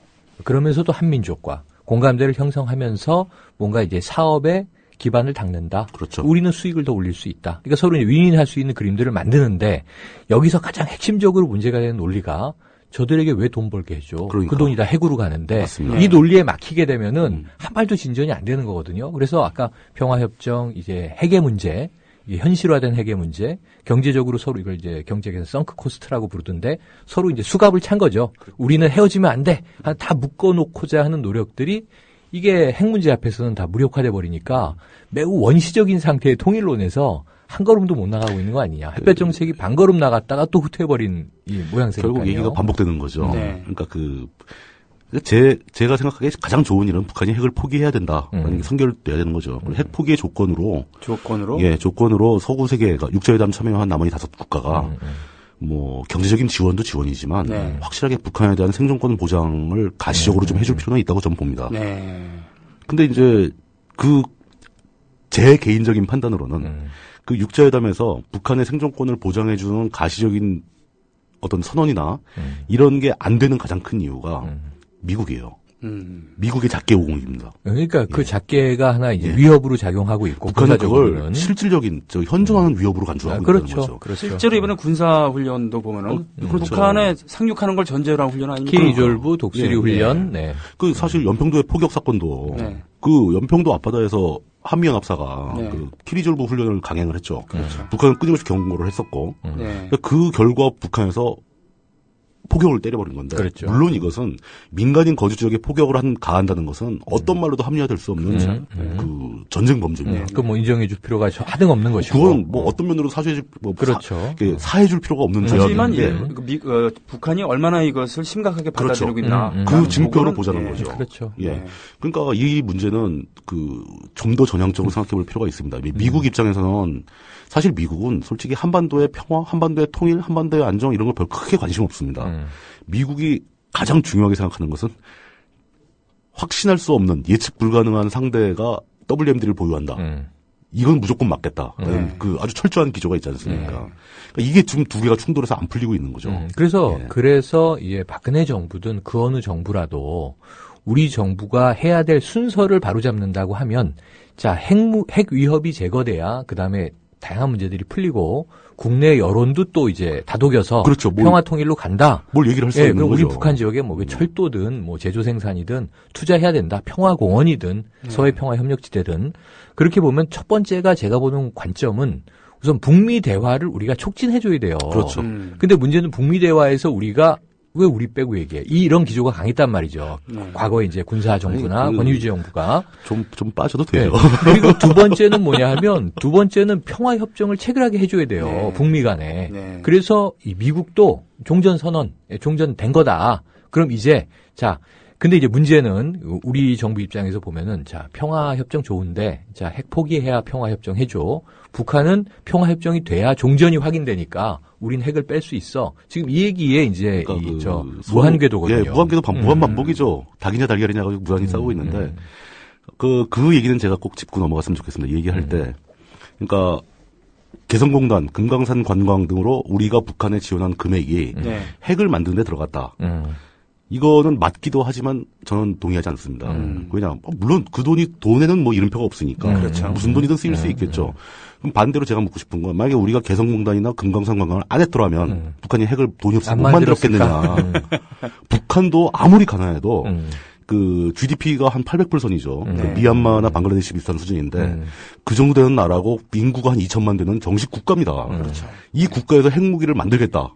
그러면서도 한민족과 공감대를 형성하면서 뭔가 이제 사업에 기반을 닦는다. 그렇죠. 우리는 수익을 더 올릴 수 있다. 그러니까 서로 이제 윈윈할 수 있는 그림들을 만드는데 여기서 가장 핵심적으로 문제가 되는 논리가 저들에게 왜 돈 벌게 해줘? 그러니까. 그 돈이 다 핵으로 가는데 맞습니다. 이 논리에 막히게 되면은 한 발도 진전이 안 되는 거거든요. 그래서 아까 평화협정 이제 핵의 문제, 이게 현실화된 핵의 문제, 경제적으로 서로 이걸 이제 경제에서 썬크 코스트라고 부르던데 서로 이제 수갑을 찬 거죠. 우리는 헤어지면 안 돼. 다 묶어놓고자 하는 노력들이 이게 핵 문제 앞에서는 다 무력화돼 버리니까 매우 원시적인 상태의 통일론에서 한 걸음도 못 나가고 있는 거 아니냐. 햇볕 정책이 반걸음 나갔다가 또 후퇴해버린 이 모양새니까요. 결국 얘기가 반복되는 거죠. 네. 그러니까 제가 생각하기에 가장 좋은 일은 북한이 핵을 포기해야 된다라는 게 선결돼야 되는 거죠. 핵 포기의 조건으로 서구 세계가 육자회담 참여한 나머지 5국가가 뭐 경제적인 지원도 지원이지만 확실하게 북한에 대한 생존권 보장을 가시적으로 좀 해줄 필요는 있다고 저는 봅니다. 근데 이제 제 개인적인 판단으로는 그 육자회담에서 북한의 생존권을 보장해주는 가시적인 어떤 선언이나 이런 게 안 되는 가장 큰 이유가 미국이에요. 미국의 작계 오공입니다. 그러니까 그 작계가 하나 이제 위협으로 작용하고 있고 북한은 그걸 실질적인 현존하는 위협으로 간주하고 있는 거죠. 그렇죠. 실제로 이번에 군사 훈련도 보면은 북한에 상륙하는 걸 전제로 한 훈련 아닙니까? K-12 독수리 훈련. 네. 그 사실 연평도의 포격 사건도 그 연평도 앞바다에서 한미연합사가 그 키리졸브 훈련을 강행을 했죠. 북한은 끊임없이 경고를 했었고 그 결과 북한에서 포격을 때려버린 건데 그렇죠. 물론 이것은 민간인 거주 지역에 포격을 가한다는 것은 어떤 말로도 합리화될 수 없는 그 전쟁 범죄입니다. 그 뭐 인정해줄 필요가 하등 없는 것이고 그건 뭐 어떤 면으로 그렇죠. 사해줄 필요가 없는 하지만 죄인데 북한이 얼마나 이것을 심각하게 받아들이고 있나 그 증표를 보자는 거죠. 그렇죠. 그러니까 이 문제는 좀 더 전향적으로 생각해볼 필요가 있습니다. 미국 입장에서는 사실 미국은 솔직히 한반도의 평화, 한반도의 통일, 한반도의 안정 이런 거 별 크게 관심 없습니다. 미국이 가장 중요하게 생각하는 것은 확신할 수 없는 예측 불가능한 상대가 WMD를 보유한다. 이건 무조건 맞겠다. 그 아주 철저한 기조가 있지 않습니까? 그러니까 이게 지금 두 개가 충돌해서 안 풀리고 있는 거죠. 그래서 이제 박근혜 정부든 그 어느 정부라도 우리 정부가 해야 될 순서를 바로잡는다고 하면 자, 핵 위협이 제거돼야 그다음에 다양한 문제들이 풀리고 국내 여론도 또 이제 다독여서 그렇죠. 평화 통일로 간다. 뭘 얘기를 할 수 있는 그럼 거죠. 우리 북한 지역에 뭐 철도든 뭐 제조 생산이든 투자해야 된다. 평화 공원이든 서해 평화 협력지대든 그렇게 보면 첫 번째가 제가 보는 관점은 우선 북미 대화를 우리가 촉진해 줘야 돼요. 그렇죠. 근데 문제는 북미 대화에서 우리가 왜 우리 빼고 얘기해? 이런 기조가 강했단 말이죠. 과거에 이제 군사 정부나 권위주의 정부가 좀 빠져도 돼요. 그리고 두 번째는 뭐냐 하면 두 번째는 평화 협정을 체결하게 해줘야 돼요. 북미 간에. 그래서 이 미국도 종전 선언, 종전된 거다. 그럼 이제 자. 근데 이제 문제는 우리 정부 입장에서 보면은 자, 평화협정 좋은데 자, 핵 포기해야 평화협정 해줘. 북한은 평화협정이 돼야 종전이 확인되니까 우린 핵을 뺄 수 있어. 지금 이 얘기에 이제 그러니까 무한궤도거든요. 무한궤도 무한 반복이죠. 닭이냐 달걀이냐 가지고 무한히 싸우고 있는데 그 얘기는 제가 꼭 짚고 넘어갔으면 좋겠습니다. 얘기할 때. 그러니까 개성공단, 금강산 관광 등으로 우리가 북한에 지원한 금액이 핵을 만드는 데 들어갔다. 이거는 맞기도 하지만 저는 동의하지 않습니다. 왜냐, 물론 그 돈에는 뭐 이름표가 없으니까. 무슨 돈이든 쓰일 수 있겠죠. 그럼 반대로 제가 묻고 싶은 건 만약에 우리가 개성공단이나 금강산 관광을 안 했더라면 북한이 핵을 돈이 없어서 못 만들었겠느냐. 북한도 아무리 가난해도 그 GDP가 한 800불 선이죠. 그러니까 미얀마나 방글라데시 비슷한 수준인데 그 정도 되는 나라고 인구가 한 2천만 되는 정식 국가입니다. 그렇죠. 이 국가에서 핵무기를 만들겠다.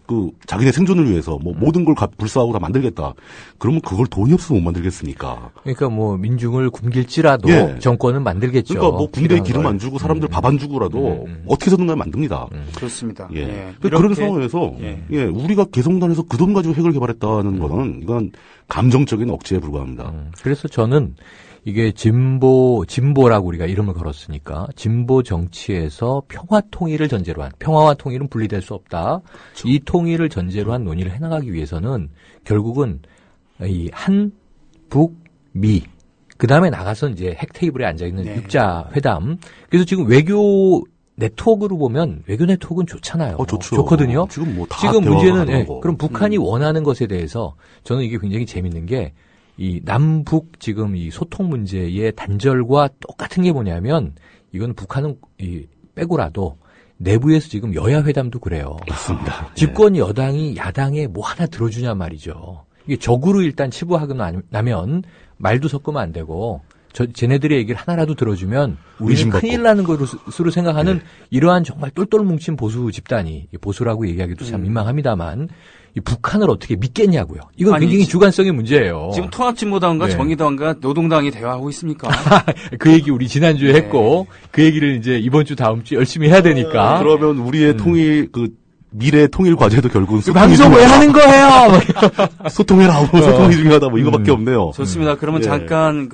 그 자기네 생존을 위해서 뭐 모든 걸 불사하고 다 만들겠다. 그러면 그걸 돈이 없어서 못 만들겠습니까? 그러니까 뭐 민중을 굶길지라도 예. 정권은 만들겠죠. 그러니까 뭐 군대에 기름 안 주고 사람들 밥 안 주고라도 어떻게 해서든 간에 만듭니다. 그렇습니다. 예. 예. 그런 상황에서 예. 우리가 개성단에서 그 돈 가지고 핵을 개발했다는 거는 이건 감정적인 억지에 불과합니다. 그래서 저는 이게 진보라고 우리가 이름을 걸었으니까 진보 정치에서 평화 통일을 전제로 한 평화와 통일은 분리될 수 없다. 그렇죠. 이 통일을 전제로 한 논의를 해나가기 위해서는 결국은 이 한, 북, 미 그 다음에 나가서 이제 핵 테이블에 앉아 있는 육자 회담. 그래서 지금 외교 네트워크로 보면 외교 네트워크는 좋잖아요. 좋죠. 좋거든요. 지금 문제는 그럼 북한이 원하는 것에 대해서 저는 이게 굉장히 재밌는 게 이 남북 지금 이 소통 문제의 단절과 똑같은 게 뭐냐면 이건 북한은 이 빼고라도 내부에서 지금 여야 회담도 그래요. 맞습니다. 집권 여당이 야당에 뭐 하나 들어주냐 말이죠. 이게 적으로 일단 치부하고 나면 말도 섞으면 안 되고 쟤네들의 얘기를 하나라도 들어주면 우리는 큰일 나는 것으로 생각하는 이러한 정말 똘똘 뭉친 보수 집단이 보수라고 얘기하기도 참 민망합니다만 이 북한을 어떻게 믿겠냐고요. 이건 굉장히 주관성의 문제예요. 지금 통합진보당과 정의당과 노동당이 대화하고 있습니까? 그 얘기 우리 지난주에 했고 그 얘기를 이제 이번 주 다음 주 열심히 해야 되니까. 그러면 우리의 통일 미래 통일 과제도 결국은 방송 왜 하는 거예요? 소통해라. 소통이 중요하다. 뭐 이거밖에 없네요. 좋습니다. 그러면 잠깐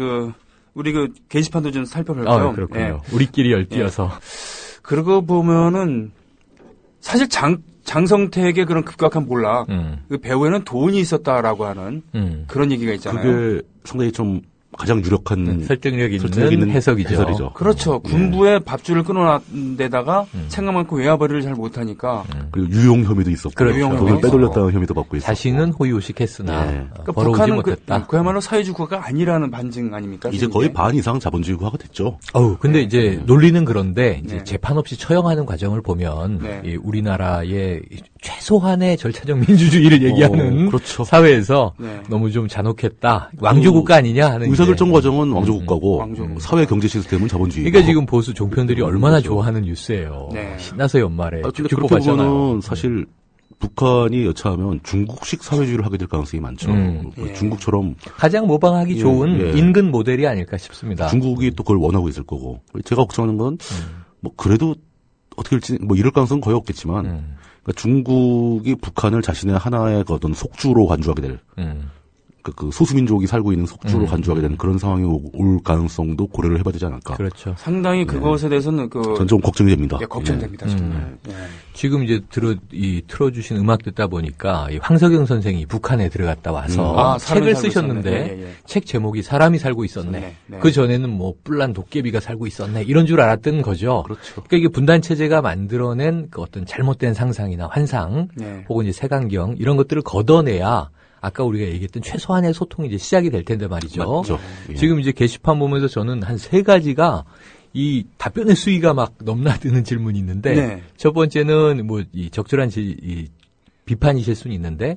우리 게시판도 좀 살펴볼까요? 그렇군요. 예. 우리끼리 열띄어서. 그러고 보면은 사실 장성택의 그런 급격한 몰락, 그 배후에는 돈이 있었다라고 하는 그런 얘기가 있잖아요. 그게 상당히 좀 가장 유력한 설득력 있는 해석이죠. 그렇죠. 군부의 밥줄을 끊어놨는 데다가 생각 많고 외화벌이를 잘 못하니까. 그리고 유용 혐의도 있었고. 그렇죠. 돈을 빼돌렸다는 혐의도 받고 있었고. 자신은 호의호식했으나 그러니까 벌어오지 북한은 못했다. 그야말로 사회주의국가가 아니라는 반증 아닙니까? 이제 거의 반 이상 자본주의국가가 됐죠. 근데 이제 논리는 그런데 이제 재판 없이 처형하는 과정을 보면 이 우리나라의 최소한의 절차적 민주주의를 얘기하는 그렇죠. 사회에서 너무 좀 잔혹했다. 왕조국가 아니냐 하는 의사결정 과정은 왕조국가고 사회 경제 시스템은 자본주의. 그러니까 지금 보수 종편들이 얼마나 좋아하는 뉴스예요. 신나서 연말에 그렇게 보면 사실 북한이 여차하면 중국식 사회주의를 하게 될 가능성이 많죠. 중국처럼 가장 모방하기 좋은 인근 모델이 아닐까 싶습니다. 중국이 또 그걸 원하고 있을 거고. 제가 걱정하는 건 뭐 그래도 어떻게 될지 뭐 이럴 가능성은 거의 없겠지만 그러니까 중국이 북한을 자신의 하나의 어떤 속주로 간주하게 될 그 소수민족이 살고 있는 속주로 간주하게 되는 그런 상황이 올 가능성도 고려를 해봐야 되지 않을까. 그렇죠. 상당히 그것에 대해서는 전 좀 걱정이 됩니다. 걱정됩니다. 정말. 지금 이제 틀어주신 음악 듣다 보니까 이 황석영 선생이 북한에 들어갔다 와서 책을 쓰셨는데 책 제목이 사람이 살고 있었네. 그 전에는 뭐 뿔난 도깨비가 살고 있었네. 이런 줄 알았던 거죠. 그렇죠. 그러니까 이게 분단 체제가 만들어낸 그 어떤 잘못된 상상이나 환상, 혹은 이제 색안경 이런 것들을 걷어내야. 아까 우리가 얘기했던 최소한의 소통이 이제 시작이 될 텐데 말이죠. 맞죠. 지금 이제 게시판 보면서 저는 한 3가지가 이 답변의 수위가 막 넘나드는 질문이 있는데 첫 번째는 뭐 이 적절한 비판이실 수는 있는데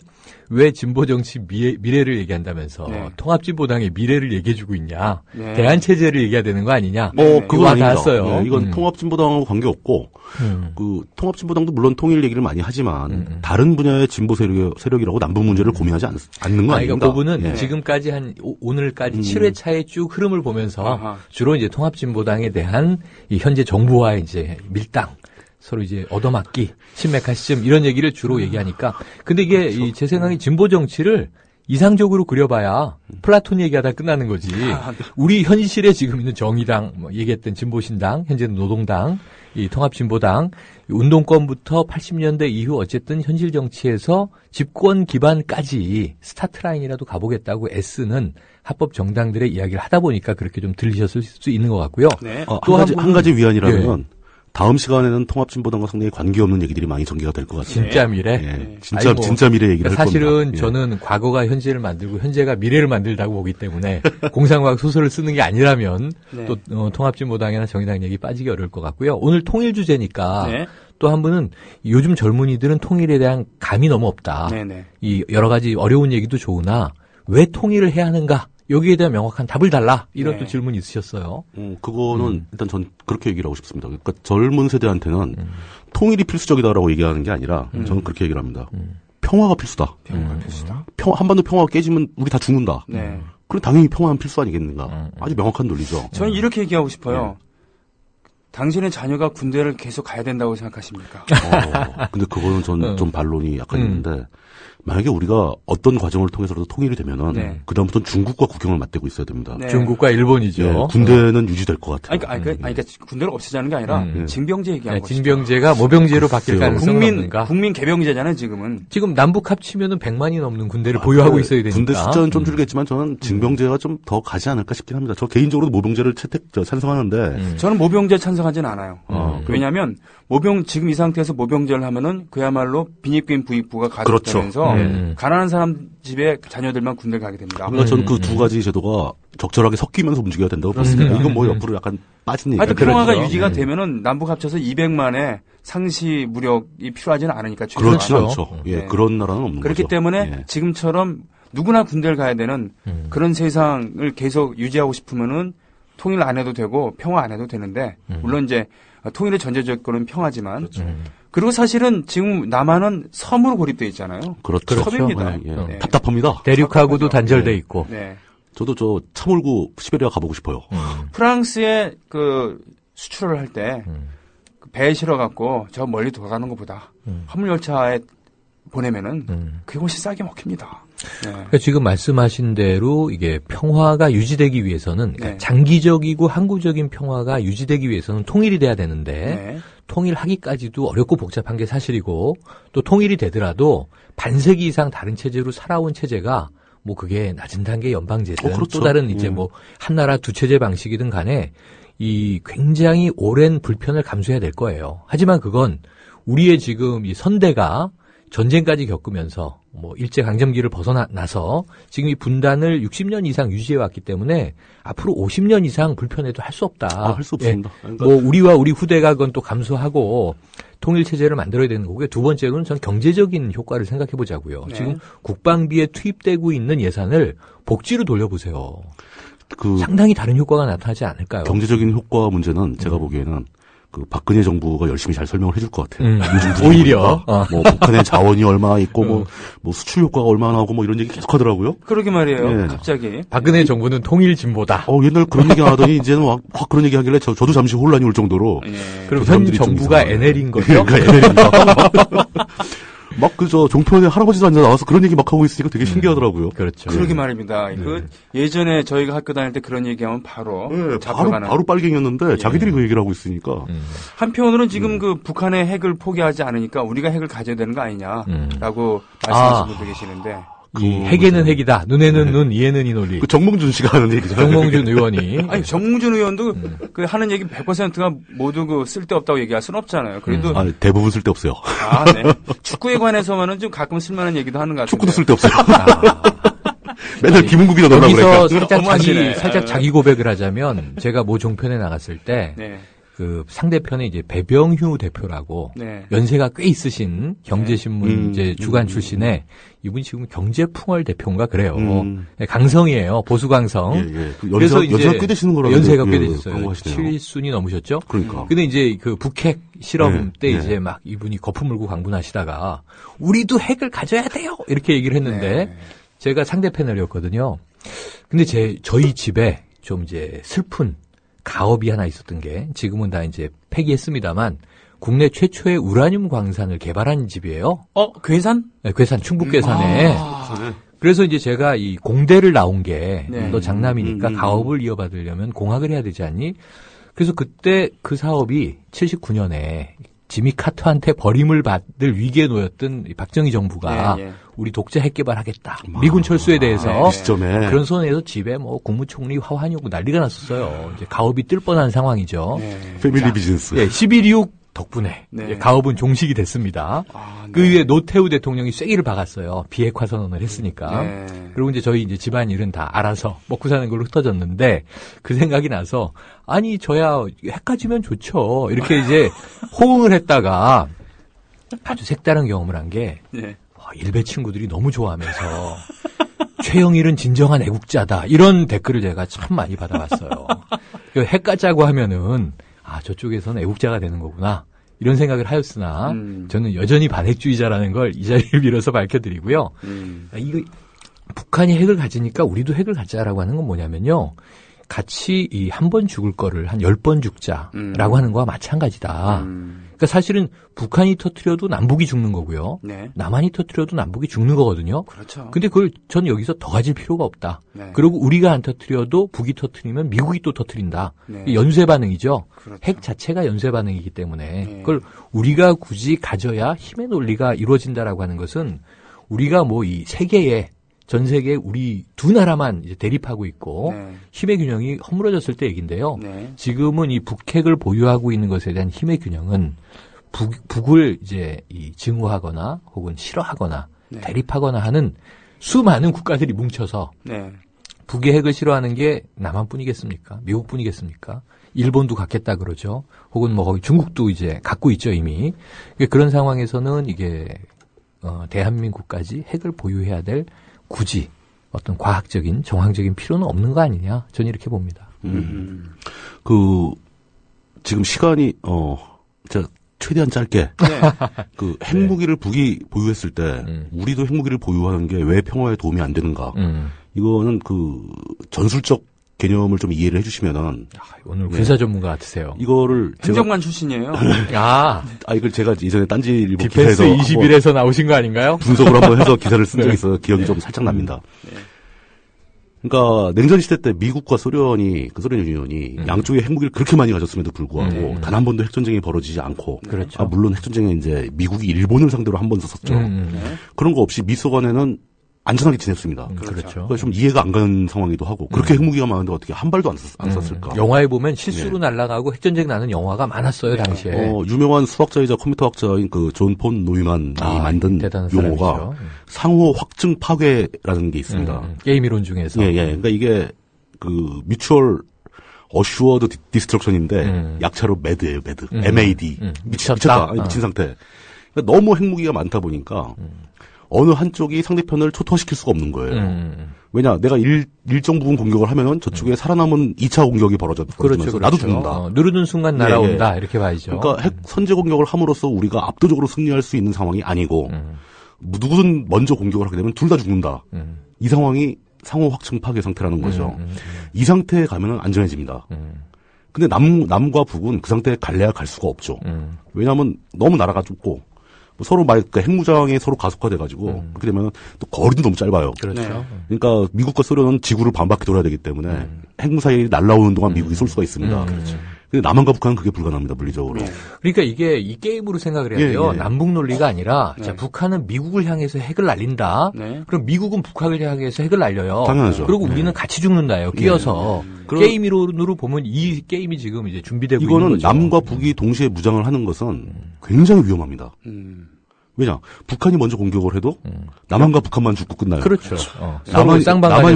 왜 진보 정치 미래를 얘기한다면서 통합진보당의 미래를 얘기해주고 있냐? 대안 체제를 얘기해야 되는 거 아니냐? 그거 아닙니다. 닿았어요. 이건 통합진보당하고 관계 없고 그 통합진보당도 물론 통일 얘기를 많이 하지만 다른 분야의 진보 세력이라고 남북 문제를 고민하지 않는 거 아닙니까? 그러니까 그분은 지금까지 오늘까지 7회차의 쭉 흐름을 보면서 주로 이제 통합진보당에 대한 이 현재 정부와의 이제 밀당. 서로 이제 얻어맞기, 신맥하시즘 이런 얘기를 주로 얘기하니까. 근데 이게 제 생각에 진보 정치를 이상적으로 그려봐야 플라톤 얘기하다 끝나는 거지. 우리 현실에 지금 있는 정의당, 뭐 얘기했던 진보신당, 현재는 노동당, 이 통합진보당, 운동권부터 80년대 이후 어쨌든 현실 정치에서 집권 기반까지 스타트라인이라도 가보겠다고 애쓰는 합법 정당들의 이야기를 하다 보니까 그렇게 좀 들리셨을 수 있는 것 같고요. 또 한 가지 위안이라면 다음 시간에는 통합진보당과 상당히 관계없는 얘기들이 많이 전개가 될 것 같아요. 진짜 미래? 진짜 미래 얘기를 할 겁니다. 사실은 저는 과거가 현재를 만들고 현재가 미래를 만들다고 보기 때문에 공상과학 소설을 쓰는 게 아니라면 또 통합진보당이나 정의당 얘기 빠지기 어려울 것 같고요. 오늘 통일 주제니까 또 한 분은 요즘 젊은이들은 통일에 대한 감이 너무 없다. 이 여러 가지 어려운 얘기도 좋으나 왜 통일을 해야 하는가? 여기에 대한 명확한 답을 달라. 이런 네. 또 질문이 있으셨어요. 그거는 일단 전 그렇게 얘기를 하고 싶습니다. 그러니까 젊은 세대한테는 통일이 필수적이다라고 얘기하는 게 아니라 저는 그렇게 얘기를 합니다. 평화가 필수다. 평화가 필수다. 한반도 평화가 깨지면 우리 다 죽는다. 네. 그럼 당연히 평화는 필수 아니겠는가. 아주 명확한 논리죠. 저는 이렇게 얘기하고 싶어요. 당신의 자녀가 군대를 계속 가야 된다고 생각하십니까? 근데 그거는 전 좀 반론이 약간 있는데, 만약에 우리가 어떤 과정을 통해서라도 통일이 되면은, 네. 그다음부터는 중국과 국경을 맞대고 있어야 됩니다. 네. 중국과 일본이죠. 예, 군대는 유지될 것 같아요. 그러니까 군대를 없애자는 게 아니라 징병제 얘기하는 거죠. 징병제가 모병제로 바뀔 가능성은 없는가? 국민 개병제잖아요, 지금은. 지금 남북 합치면은 100만이 넘는 군대를 보유하고 있어야 되니까. 군대 숫자는 좀 줄겠지만 저는 징병제가 좀 더 가지 않을까 싶긴 합니다. 저 개인적으로 모병제를 찬성하는데. 저는 모병제 찬성하지는 않아요. 왜냐하면 지금 이 상태에서 모병제를 하면은 그야말로 빈입긴 부익부가 가속되면서 가난한 사람 집에 자녀들만 군대 가게 됩니다. 그러니까 저는 그 두 가지 제도가 적절하게 섞이면서 움직여야 된다고 봤습니다. 이건 뭐 옆으로 약간 빠진 얘기. 하여튼 평화가 유지가 되면은 남북 합쳐서 200만의 상시 무력이 필요하지는 않으니까 그렇지 않죠. 예, 네. 그런 나라는 없는 그렇기 거죠. 때문에 예. 지금처럼 누구나 군대를 가야 되는 그런 세상을 계속 유지하고 싶으면은 통일 안 해도 되고 평화 안 해도 되는데 물론 이제 통일의 전제 조건은 평화지만 그리고 사실은 지금 남한은 섬으로 고립돼 있잖아요. 그렇죠. 섬입니다. 예, 예. 네. 답답합니다. 대륙하고도 단절돼 있고. 네. 저도 저 차 몰고 시베리아 가보고 싶어요. 프랑스에 그 수출을 할 때 배에 실어갖고 저 멀리 돌아가는 것보다 화물열차에 보내면은 그게 훨씬 싸게 먹힙니다. 네. 그러니까 지금 말씀하신 대로 이게 평화가 유지되기 위해서는 그러니까 네. 장기적이고 항구적인 평화가 유지되기 위해서는 통일이 돼야 되는데 네. 통일하기까지도 어렵고 복잡한 게 사실이고 또 통일이 되더라도 반세기 이상 다른 체제로 살아온 체제가 뭐 그게 낮은 단계 연방제든 그렇죠. 또 다른 이제 뭐 한 나라 두 체제 방식이든 간에 이 굉장히 오랜 불편을 감수해야 될 거예요. 하지만 그건 우리의 지금 이 선대가 전쟁까지 겪으면서 뭐 일제강점기를 벗어나서 지금 이 분단을 60년 이상 유지해 왔기 때문에 앞으로 50년 이상 불편해도 할 수 없다. 할 수 없습니다. 그러니까 뭐 우리와 우리 후대가 그건 또 감수하고 통일 체제를 만들어야 되는 거고요. 두 번째로는 저는 경제적인 효과를 생각해 보자고요. 네. 지금 국방비에 투입되고 있는 예산을 복지로 돌려보세요. 그 상당히 다른 효과가 나타나지 않을까요? 경제적인 효과 문제는 제가 보기에는 그 박근혜 정부가 열심히 잘 설명을 해줄 것 같아요. 요즘 오히려 뭐 북한의 자원이 얼마 있고 뭐 수출 효과가 얼마나 나오고 뭐 이런 얘기 계속 하더라고요. 그러게 말이에요. 예. 갑자기. 박근혜 정부는 통일 진보다. 옛날 그런 얘기 안 하더니 이제는 막 그런 얘기 하길래 저도 잠시 혼란이 올 정도로. 예. 그럼 현 사람들이 좀 정부가 이상하네. NL인 거죠? 그러니까 NL입니다. 막 종편에 할아버지도 앉아 나와서 그런 얘기 막 하고 있으니까 되게 신기하더라고요. 그렇죠. 그러게 말입니다. 그 예전에 저희가 학교 다닐 때 그런 얘기하면 바로 네, 잡혀가는. 바로 빨갱이였는데 자기들이 그 얘기를 하고 있으니까. 한편으로는 지금 그 북한의 핵을 포기하지 않으니까 우리가 핵을 가져야 되는 거 아니냐라고 말씀하시는 분도 계시는데. 이 핵에는 핵이다. 눈에는 눈, 이에는 이 논리. 그 정몽준 씨가 하는 얘기죠. 정몽준 의원이. 아니 정몽준 의원도 그 하는 얘기 100%가 모두 그 쓸데없다고 얘기할 수는 없잖아요. 그래도 대부분 쓸데없어요. 네. 축구에 관해서만은 좀 가끔 쓸만한 얘기도 하는 것 같은데. 축구도 쓸데없어요. 맨날 김은국이나 넣으라고 여기서 그러니까. 살짝 자기 고백을 하자면 제가 모 종편에 나갔을 때 네. 그 상대편에 이제 배병휴 대표라고 네. 연세가 꽤 있으신 경제신문 이제 주간 출신의 이분이 지금 경제풍월 대표인가 그래요. 네, 강성이에요. 보수 강성. 예. 연세가 꽤 되시는 거라고. 연세가 꽤 되셨어요. 그런 거 하시네요. 7순이 넘으셨죠? 그러니까. 근데 이제 그 북핵 실험 때 네. 이제 막 이분이 거품 물고 강분하시다가 우리도 핵을 가져야 돼요. 이렇게 얘기를 했는데 네. 제가 상대 패널이었거든요. 근데 저희 집에 좀 이제 슬픈 가업이 하나 있었던 게 지금은 다 이제 폐기했습니다만 국내 최초의 우라늄 광산을 개발한 집이에요. 괴산? 네, 괴산 충북 괴산에. 그래서 이제 제가 이 공대를 나온 게 네. 너 장남이니까 가업을 이어받으려면 공학을 해야 되지 않니? 그래서 그때 그 사업이 79년에 지미 카터한테 버림을 받을 위기에 놓였던 이 박정희 정부가 우리 독자 핵 개발하겠다. 미군 철수에 대해서 그 시점에. 그런 손에서 집에 뭐 국무총리 화환이 오고 난리가 났었어요. 이제 가업이 뜰 뻔한 상황이죠. 패밀리 비즈니스. 예, 11.26 덕분에 네. 이제 가업은 종식이 됐습니다. 네. 그 위에 노태우 대통령이 쐐기를 박았어요. 비핵화 선언을 했으니까. 네. 그리고 이제 저희 이제 집안일은 다 알아서 먹고 사는 걸로 흩어졌는데 그 생각이 나서 아니 저야 핵까지면 좋죠. 이렇게 이제 호응을 했다가 아주 색다른 경험을 한 게 네. 일베 친구들이 너무 좋아하면서 최영일은 진정한 애국자다. 이런 댓글을 제가 참 많이 받아봤어요. 핵 가자고 하면은 저쪽에서는 애국자가 되는 거구나. 이런 생각을 하였으나 저는 여전히 반핵주의자라는 걸 이 자리를 빌어서 밝혀드리고요. 이거 북한이 핵을 가지니까 우리도 핵을 가자라고 하는 건 뭐냐면요. 같이 이 한 번 죽을 거를 한 10번 죽자라고 하는 거와 마찬가지다. 그러니까 사실은 북한이 터뜨려도 남북이 죽는 거고요. 네. 남한이 터뜨려도 남북이 죽는 거거든요. 그렇죠. 근데 그걸 전 여기서 더 가질 필요가 없다. 네. 그리고 우리가 안 터뜨려도 북이 터뜨리면 미국이 또 터뜨린다. 네. 연쇄 반응이죠. 그렇죠. 핵 자체가 연쇄 반응이기 때문에 네. 그걸 우리가 굳이 가져야 힘의 논리가 이루어진다라고 하는 것은 우리가 뭐 이 세계에 전 세계에 우리 두 나라만 이제 대립하고 있고 네. 힘의 균형이 허물어졌을 때 얘기인데요. 네. 지금은 이 북핵을 보유하고 있는 것에 대한 힘의 균형은 북을 이제 이 증오하거나 혹은 싫어하거나 네. 대립하거나 하는 수많은 국가들이 뭉쳐서 네. 북의 핵을 싫어하는 게 남한뿐이겠습니까? 미국뿐이겠습니까? 일본도 갖겠다 그러죠. 혹은 뭐 거기 중국도 이제 갖고 있죠 이미. 그런 상황에서는 이게 대한민국까지 핵을 보유해야 될 굳이 어떤 과학적인 정황적인 필요는 없는 거 아니냐? 저는 이렇게 봅니다. 지금 시간이 제가 최대한 짧게 그 핵무기를 북이 보유했을 때 우리도 핵무기를 보유하는 게 왜 평화에 도움이 안 되는가? 이거는 그 전술적 개념을 좀 이해를 해주시면은 오늘 군사 전문가 같으세요. 이거를 행정관 출신이에요. 이걸 제가 예전에 딴지일보 디펜스 기사에서 21에서 나오신 거 아닌가요? 분석을 한번 해서 기사를 쓴 적이 있어서 기억이 좀 살짝 납니다. 그러니까 냉전 시대 때 미국과 소련 유니언이 양쪽에 핵무기를 그렇게 많이 가졌음에도 불구하고 단 한 번도 핵전쟁이 벌어지지 않고 그렇죠. 물론 핵전쟁에 이제 미국이 일본을 상대로 한 번 썼었죠. 그런 거 없이 미소 간에는 안전하게 지냈습니다. 그렇죠. 그러니까 좀 이해가 안 가는 상황이기도 하고 그렇게 핵무기가 많은데 어떻게 한 발도 안 썼을까? 영화에 보면 실수로 날아가고 핵전쟁 나는 영화가 많았어요 당시에. 유명한 수학자이자 컴퓨터학자인 그 존 폰 노이만이 만든 용어가 사람이죠. 상호 확증 파괴라는 게 있습니다. 게임 이론 중에서. 그러니까 이게 그 뮤추얼 어슈어드 디스트럭션인데 약자로 매드예요, 매드. MAD. 미쳤다. 미친 상태. 그러니까 너무 핵무기가 많다 보니까 어느 한쪽이 상대편을 초토화시킬 수가 없는 거예요. 왜냐, 내가 일정 부분 공격을 하면은 저쪽에 살아남은 2차 공격이 벌어지면서 그렇죠. 나도 죽는다. 누르는 순간 날아온다. 이렇게 봐야죠. 그러니까 핵 선제 공격을 함으로써 우리가 압도적으로 승리할 수 있는 상황이 아니고 누구든 먼저 공격을 하게 되면 둘 다 죽는다. 이 상황이 상호 확증 파괴 상태라는 거죠. 이 상태에 가면은 안전해집니다. 근데 남과 북은 그 상태에 갈래야 갈 수가 없죠. 왜냐하면 너무 나라가 좁고 서로 핵무장이 서로 가속화돼가지고 그렇게 되면 또 거리도 너무 짧아요. 그렇죠. 그러니까 미국과 소련은 지구를 반바퀴 돌아야 되기 때문에 핵무사일이 날라오는 동안 미국이 쏠 수가 있습니다. 그렇죠. 근데 남한과 북한은 그게 불가능합니다, 물리적으로. 그러니까 이게 이 게임으로 생각을 해야 돼요. 남북 논리가 아니라 자, 북한은 미국을 향해서 핵을 날린다. 그럼 미국은 북한을 향해서 핵을 날려요. 당연하죠. 그리고 우리는 같이 죽는다요. 끼어서. 게임 이론으로 보면 이 게임이 지금 이제 준비되고 있는 거죠. 이거는 남과 북이 동시에 무장을 하는 것은 굉장히 위험합니다. 왜냐, 북한이 먼저 공격을 해도 남한과 북한만 죽고 끝나요. 그렇죠. 남한이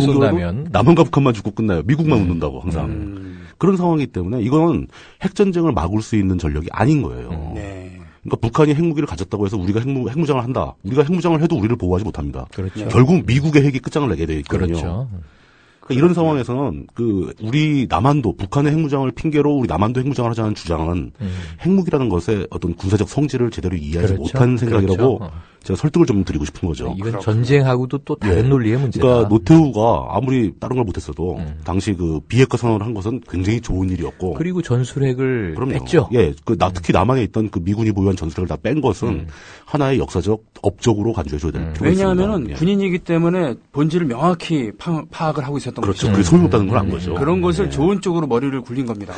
쏜다면 남한과 북한만 죽고 끝나요. 미국만 웃는다고 항상. 그런 상황이기 때문에 이건 핵전쟁을 막을 수 있는 전력이 아닌 거예요. 그러니까 북한이 핵무기를 가졌다고 해서 우리가 핵무장을 한다. 우리가 핵무장을 해도 우리를 보호하지 못합니다. 그렇죠. 결국 미국의 핵이 끝장을 내게 돼 있거든요. 그렇죠. 그러니까 이런 상황에서는 우리 남한도 북한의 핵무장을 핑계로 우리 남한도 핵무장을 하자는 주장은 핵무기라는 것의 어떤 군사적 성질을 제대로 이해하지 못한 생각이라고 제가 설득을 좀 드리고 싶은 거죠. 이건 전쟁하고도 또 다른 논리의 문제다. 그러니까 노태우가 아무리 다른 걸 못했어도 당시 그 비핵화 선언을 한 것은 굉장히 좋은 일이었고 그리고 전술핵을 뺐죠. 특히 남한에 있던 그 미군이 보유한 전술핵을 다 뺀 것은 하나의 역사적 업적으로 간주해줘야 될 필요가 있습니다. 왜냐하면은 군인이기 때문에 본질을 명확히 파악을 하고 있었던 그렇죠. 거죠. 그게 소용없다는 걸 안 거죠. 그런 것을 좋은 쪽으로 머리를 굴린 겁니다.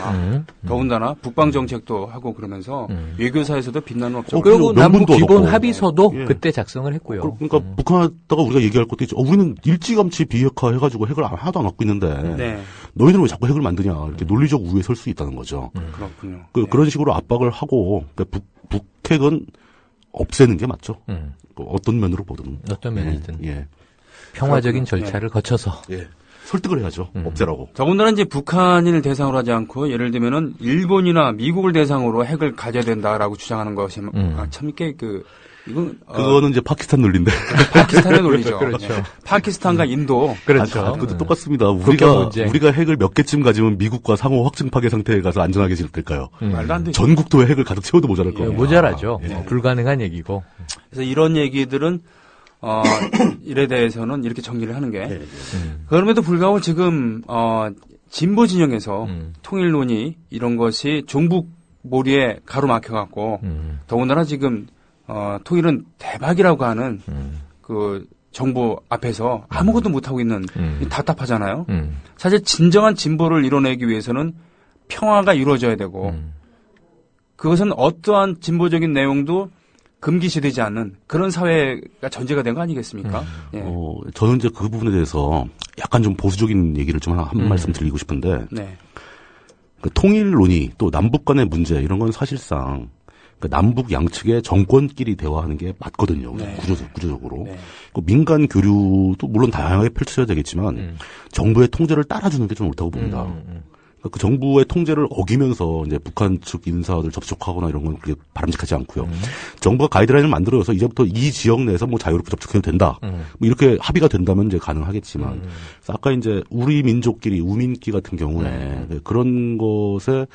더군다나 북방 정책도 하고 그러면서 외교사에서도 빛나는 업적. 그리고 남북 기본 얻었고. 합의서도 그때 작성을 했고요. 그러니까 북한에다가 우리가 얘기할 것도 있죠. 우리는 일찌감치 비핵화 해가지고 핵을 하나도 안 갖고 있는데 너희들은 왜 자꾸 핵을 만드냐. 이렇게 논리적 우위에 설 수 있다는 거죠. 그렇군요. 그런 식으로 압박을 하고 그러니까 북핵은 없애는 게 맞죠. 어떤 면으로 보든. 어떤 면이든. 평화적인 절차를 거쳐서. 설득을 해야죠. 없애라고. 더군다나 이제 북한인을 대상으로 하지 않고 예를 들면은 일본이나 미국을 대상으로 핵을 가져야 된다라고 주장하는 것이 참 이렇게 이건 그거는 이제 파키스탄 논리인데. 파키스탄의 논리죠. 그렇죠. 네. 파키스탄과 인도. 그렇죠. 그것도 똑같습니다. 우리가 핵을 몇 개쯤 가지면 미국과 상호 확증 파괴 상태에 가서 안전하게 지낼까요? 말도 안 되죠. 전국도에 핵을 가득 채워도 모자랄 거예요. 모자라죠. 불가능한 얘기고. 그래서 이런 얘기들은 일에 대해서는 이렇게 정리를 하는 게 그럼에도 불구하고 지금 진보 진영에서 통일론이 이런 것이 종북 몰이에 가로막혀갖고 더군다나 지금 통일은 대박이라고 하는 그 정부 앞에서 아무것도 못하고 있는 답답하잖아요. 사실 진정한 진보를 이뤄내기 위해서는 평화가 이루어져야 되고 그것은 어떠한 진보적인 내용도 금기시되지 않는 그런 사회가 전제가 된 거 아니겠습니까? 예. 저는 이제 그 부분에 대해서 약간 좀 보수적인 얘기를 좀 한 말씀 드리고 싶은데 네. 그 통일론이 또 남북 간의 문제 이런 건 사실상 그 남북 양측의 정권끼리 대화하는 게 맞거든요. 네. 구조적으로. 네. 그 민간 교류도 물론 다양하게 펼쳐야 되겠지만 정부의 통제를 따라주는 게 좀 옳다고 봅니다. 그 정부의 통제를 어기면서 이제 북한 측 인사들 접촉하거나 이런 건 그렇게 바람직하지 않고요. 정부가 가이드라인을 만들어서 이제부터 이 지역 내에서 뭐 자유롭게 접촉해도 된다. 뭐 이렇게 합의가 된다면 이제 가능하겠지만, 그래서 아까 이제 우리 민족끼리 우민기 같은 경우에 그런 것에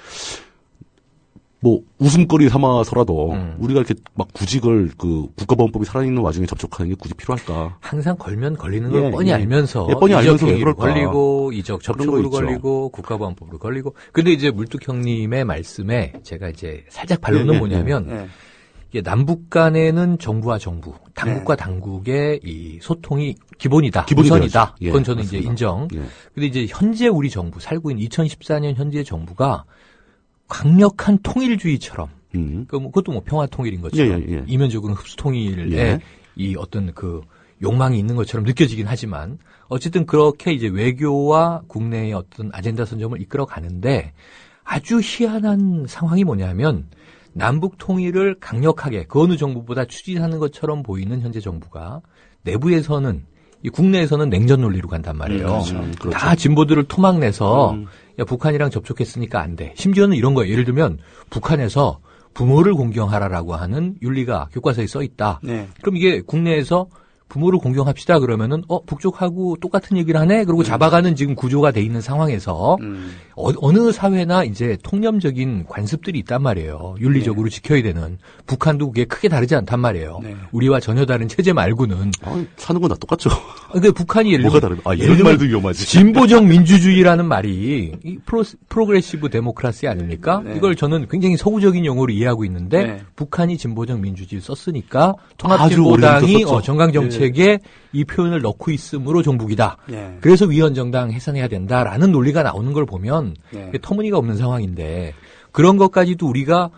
뭐 웃음거리 삼아서라도 우리가 이렇게 막 굳이 그 국가보안법이 살아있는 와중에 접촉하는 게 굳이 필요할까? 항상 걸면 걸리는 걸 뻔히 알면서 뻔히 알면서 왜 그럴까? 걸리고 이적 접촉으로 걸리고 국가보안법으로 걸리고. 근데 이제 물뚝 형님의 말씀에 제가 이제 살짝 반론은 뭐냐면 이게 남북 간에는 정부와 정부, 당국과 당국의 이 소통이 기본이다, 우선이다. 그건 저는 맞습니다. 이제 인정. 근데 이제 현재 우리 정부 살고 있는 2014년 현재 정부가 강력한 통일주의처럼, 그것도 뭐 평화 통일인 것처럼, 이면적으로는 흡수 통일에 이 어떤 그 욕망이 있는 것처럼 느껴지긴 하지만, 어쨌든 그렇게 이제 외교와 국내의 어떤 아젠다 선점을 이끌어 가는데, 아주 희한한 상황이 뭐냐면, 남북 통일을 강력하게 그 어느 정부보다 추진하는 것처럼 보이는 현재 정부가 내부에서는 이 국내에서는 냉전 논리로 간단 말이에요. 그렇죠. 다 진보들을 토막내서 야, 북한이랑 접촉했으니까 안 돼. 심지어는 이런 거예요. 예를 들면 북한에서 부모를 공경하라라고 하는 윤리가 교과서에 써 있다. 네. 그럼 이게 국내에서 부모를 공경합시다 그러면은 북쪽하고 똑같은 얘기를 하네. 그리고 잡아가는 지금 구조가 돼 있는 상황에서 어느 사회나 이제 통념적인 관습들이 있단 말이에요. 윤리적으로 지켜야 되는. 북한도 그게 크게 다르지 않단 말이에요. 네. 우리와 전혀 다른 체제 말고는. 사는 건 다 똑같죠. 그러니까 북한이 예를 뭐가 들면 다르다? 이런 말도 위험하지. 진보적 민주주의라는 말이 이 프로그레시브 데모크라시 아닙니까? 네. 이걸 저는 굉장히 서구적인 용어로 이해하고 있는데 네. 북한이 진보적 민주주의를 썼으니까 아주 통합진보당이 오래전부터 썼죠. 정강정책에 이 표현을 넣고 있으므로 종북이다. 네. 그래서 위헌정당 해산해야 된다라는 논리가 나오는 걸 보면 네. 터무니가 없는 상황인데 그런 것까지도 우리가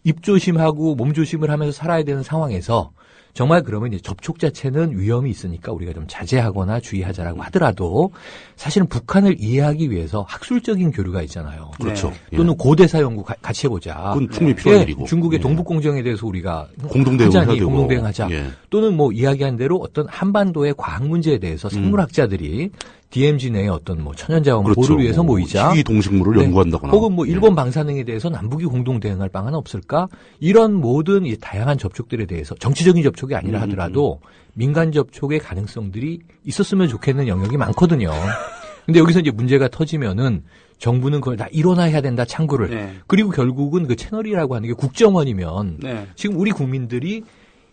입조심하고 몸조심을 하면서 살아야 되는 상황에서 정말 그러면 이제 접촉 자체는 위험이 있으니까 우리가 좀 자제하거나 주의하자라고 하더라도 사실은 북한을 이해하기 위해서 학술적인 교류가 있잖아요. 그렇죠. 또는 고대사 연구 같이 해보자. 그건 충분히 필요한 일이고. 중국의 동북공정에 대해서 우리가 공동대응을 해야 되고. 공동대응하자. 또는 뭐 이야기한 대로 어떤 한반도의 과학 문제에 대해서 생물학자들이 DMZ 내에 어떤 뭐 천연자원 보호를 위해서 모이자. 희귀 동식물을 연구한다거나. 혹은 뭐 일본 방사능에 대해서 남북이 공동 대응할 방안은 없을까? 이런 모든 이 다양한 접촉들에 대해서 정치적인 접촉이 아니라 하더라도 민간 접촉의 가능성들이 있었으면 좋겠는 영역이 많거든요. 근데 여기서 이제 문제가 터지면은 정부는 그걸 다 일원화해야 된다, 창구를. 네. 그리고 결국은 그 채널이라고 하는 게 국정원이면 네. 지금 우리 국민들이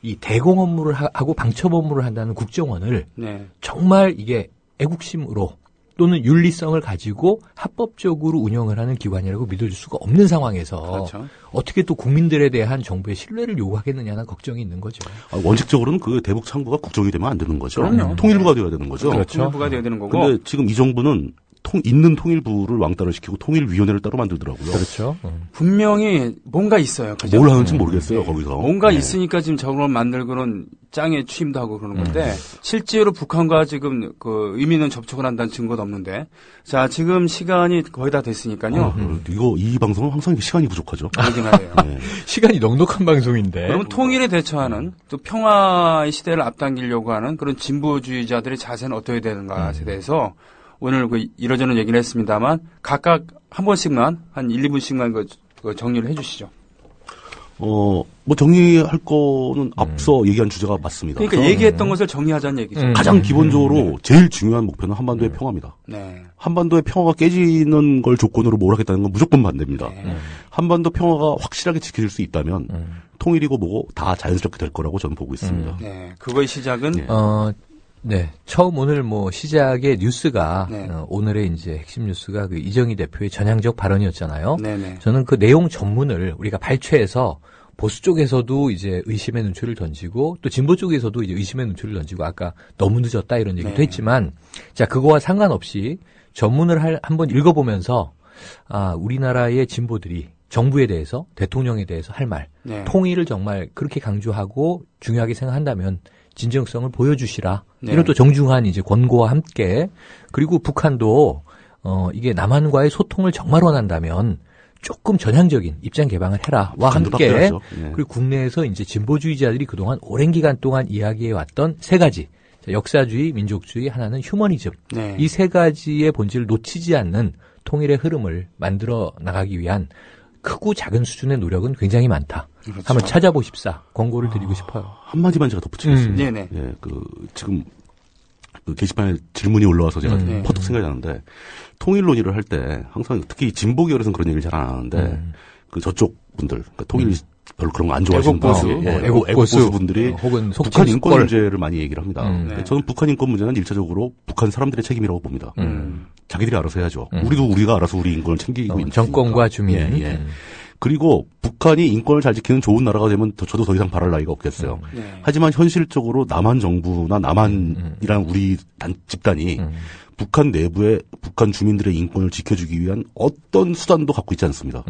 이 대공 업무를 하고 방첩 업무를 한다는 국정원을 네. 정말 이게 애국심으로 또는 윤리성을 가지고 합법적으로 운영을 하는 기관이라고 믿어줄 수가 없는 상황에서 그렇죠. 어떻게 또 국민들에 대한 정부의 신뢰를 요구하겠느냐는 걱정이 있는 거죠. 원칙적으로는 그 대북 창구가 국정이 되면 안 되는 거죠. 그럼요. 통일부가 되어야 되는 거죠. 그렇죠. 통일부가 되어야 되는 거고. 근데 지금 이 정부는 있는 통일부를 왕따를 시키고 통일위원회를 따로 만들더라고요. 그렇죠. 분명히 뭔가 있어요. 그죠? 뭘 하는지 모르겠어요, 거기서. 뭔가 네. 있으니까 지금 저걸 만들고는 짱에 취임도 하고 그러는 건데 실제로 북한과 지금 그 의미 있는 접촉을 한다는 증거도 없는데 자 지금 시간이 거의 다 됐으니까요. 이 방송은 항상 시간이 부족하죠. 그러긴 하네요. 네. 시간이 넉넉한 방송인데. 그러면 통일에 대처하는 또 평화의 시대를 앞당기려고 하는 그런 진보주의자들의 자세는 어떻게 되는가에 대해서 오늘 그 이러저런 얘기를 했습니다만 각각 한 번씩만 한 1, 2분씩만 그 정리를 해 주시죠. 뭐 정리할 거는 앞서 얘기한 주제가 맞습니다. 그러니까 얘기했던 것을 정리하자는 얘기죠. 가장 기본적으로 제일 중요한 목표는 한반도의 평화입니다. 네. 한반도의 평화가 깨지는 걸 조건으로 뭘 하겠다는 건 무조건 반대입니다. 한반도 평화가 확실하게 지켜질 수 있다면 통일이고 뭐고 다 자연스럽게 될 거라고 저는 보고 있습니다. 네. 그거의 시작은 네. 처음 오늘 뭐 시작의 뉴스가 네. 오늘의 이제 핵심 뉴스가 그 이정희 대표의 전향적 발언이었잖아요. 네네. 저는 그 내용 전문을 우리가 발췌해서 보수 쪽에서도 이제 의심의 눈초리를 던지고 또 진보 쪽에서도 이제 의심의 눈초리를 던지고 아까 너무 늦었다 이런 얘기도 네. 했지만 자, 그거와 상관없이 전문을 한번 읽어보면서 우리나라의 진보들이 정부에 대해서 대통령에 대해서 할 말, 네. 통일을 정말 그렇게 강조하고 중요하게 생각한다면 진정성을 보여주시라. 네. 이런 또 정중한 이제 권고와 함께 그리고 북한도 이게 남한과의 소통을 정말 원한다면 조금 전향적인 입장 개방을 해라와 함께 네. 그리고 국내에서 이제 진보주의자들이 그동안 오랜 기간 동안 이야기해 왔던 세 가지 역사주의, 민족주의, 하나는 휴머니즘 네. 이 세 가지의 본질을 놓치지 않는 통일의 흐름을 만들어 나가기 위한 크고 작은 수준의 노력은 굉장히 많다. 그렇죠. 한번 찾아보십사 권고를 드리고 싶어요. 한마디만 제가 덧붙이겠습니다. 네네. 예, 지금 그 게시판에 질문이 올라와서 제가 네. 퍼뜩 생각이 나는데 통일 논의를 할 때 항상 특히 진보 계열에서는 그런 얘기를 잘 안 하는데 그 저쪽 분들 그러니까 통일 별로 그런 거 안 좋아하시는 애국보수. 분들, 애국보수 분들이 혹은 북한 인권 속칭 문제를 많이 얘기를 합니다. 네. 저는 북한 인권 문제는 일차적으로 북한 사람들의 책임이라고 봅니다. 자기들이 알아서 해야죠. 우리가 알아서 우리 인권을 챙기고 있는 정권과 주민. 예. 그리고 북한이 인권을 잘 지키는 좋은 나라가 되면 저도 더 이상 바랄 나위가 없겠어요. 네. 하지만 현실적으로 남한 정부나 남한이란 우리 집단이 북한 내부에 북한 주민들의 인권을 지켜주기 위한 어떤 수단도 갖고 있지 않습니다.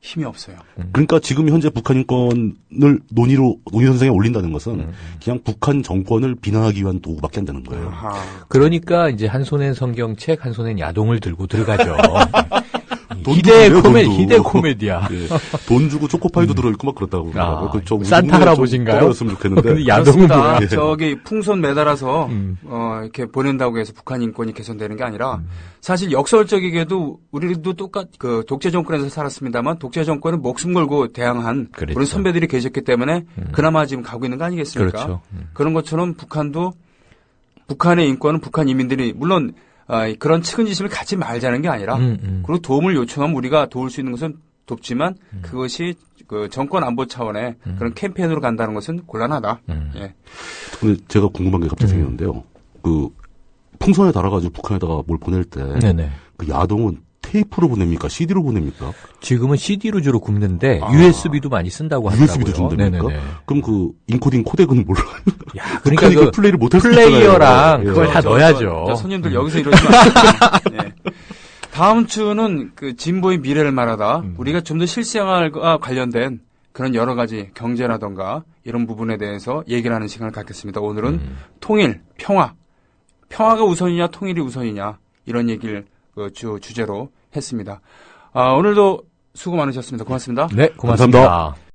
힘이 없어요. 그러니까 지금 현재 북한 인권을 논의 선상에 올린다는 것은 그냥 북한 정권을 비난하기 위한 도구밖에 안 되는 거예요. 아하. 그러니까 이제 한 손엔 성경책, 한 손엔 야동을 들고 들어가죠. 돈 희대 주고 코메, 돈도. 희대 코미디야. 예, 돈 주고 초코파이도 들어있고 막 그렇다고. 산타 할아버지인가요? 떨어졌으면 좋겠는데. 야동은 그렇습니다. 뭐야? 저기 풍선 매달아서 이렇게 보낸다고 해서 북한 인권이 개선되는 게 아니라 사실 역설적이게도 우리도 그 독재 정권에서 살았습니다만 독재 정권은 목숨 걸고 대항한 그랬죠. 우리 선배들이 계셨기 때문에 그나마 지금 가고 있는 거 아니겠습니까? 그렇죠. 그런 것처럼 북한도 북한의 인권은 북한 이민들이 물론 그런 측은지심을 갖지 말자는 게 아니라 그리고 도움을 요청하면 우리가 도울 수 있는 것은 돕지만 그것이 그 정권 안보 차원의 그런 캠페인으로 간다는 것은 곤란하다. 예. 근데 제가 궁금한 게 갑자기 생겼는데요. 그 풍선에 달아가지고 북한에다가 뭘 보낼 때 그 야동은 테이프로 보냅니까? CD로 보냅니까? 지금은 CD로 주로 굽는데 USB도 많이 쓴다고 하더라고요. USB도 준답니까? 네네네. 그럼 그 인코딩 코덱은 뭘로? 야, 그러니까 그러니까 플레이를 못할 수 플레이어랑 있잖아요. 그걸 다 넣어야죠. 저 손님들 여기서 이러지 마세요. 예. 다음 주는 그 진보의 미래를 말하다 우리가 좀 더 실생활과 관련된 그런 여러 가지 경제라던가 이런 부분에 대해서 얘기를 하는 시간을 갖겠습니다. 오늘은 통일, 평화가 우선이냐 통일이 우선이냐 이런 얘기를 주제로 했습니다. 오늘도 수고 많으셨습니다. 고맙습니다. 네, 고맙습니다. 감사합니다.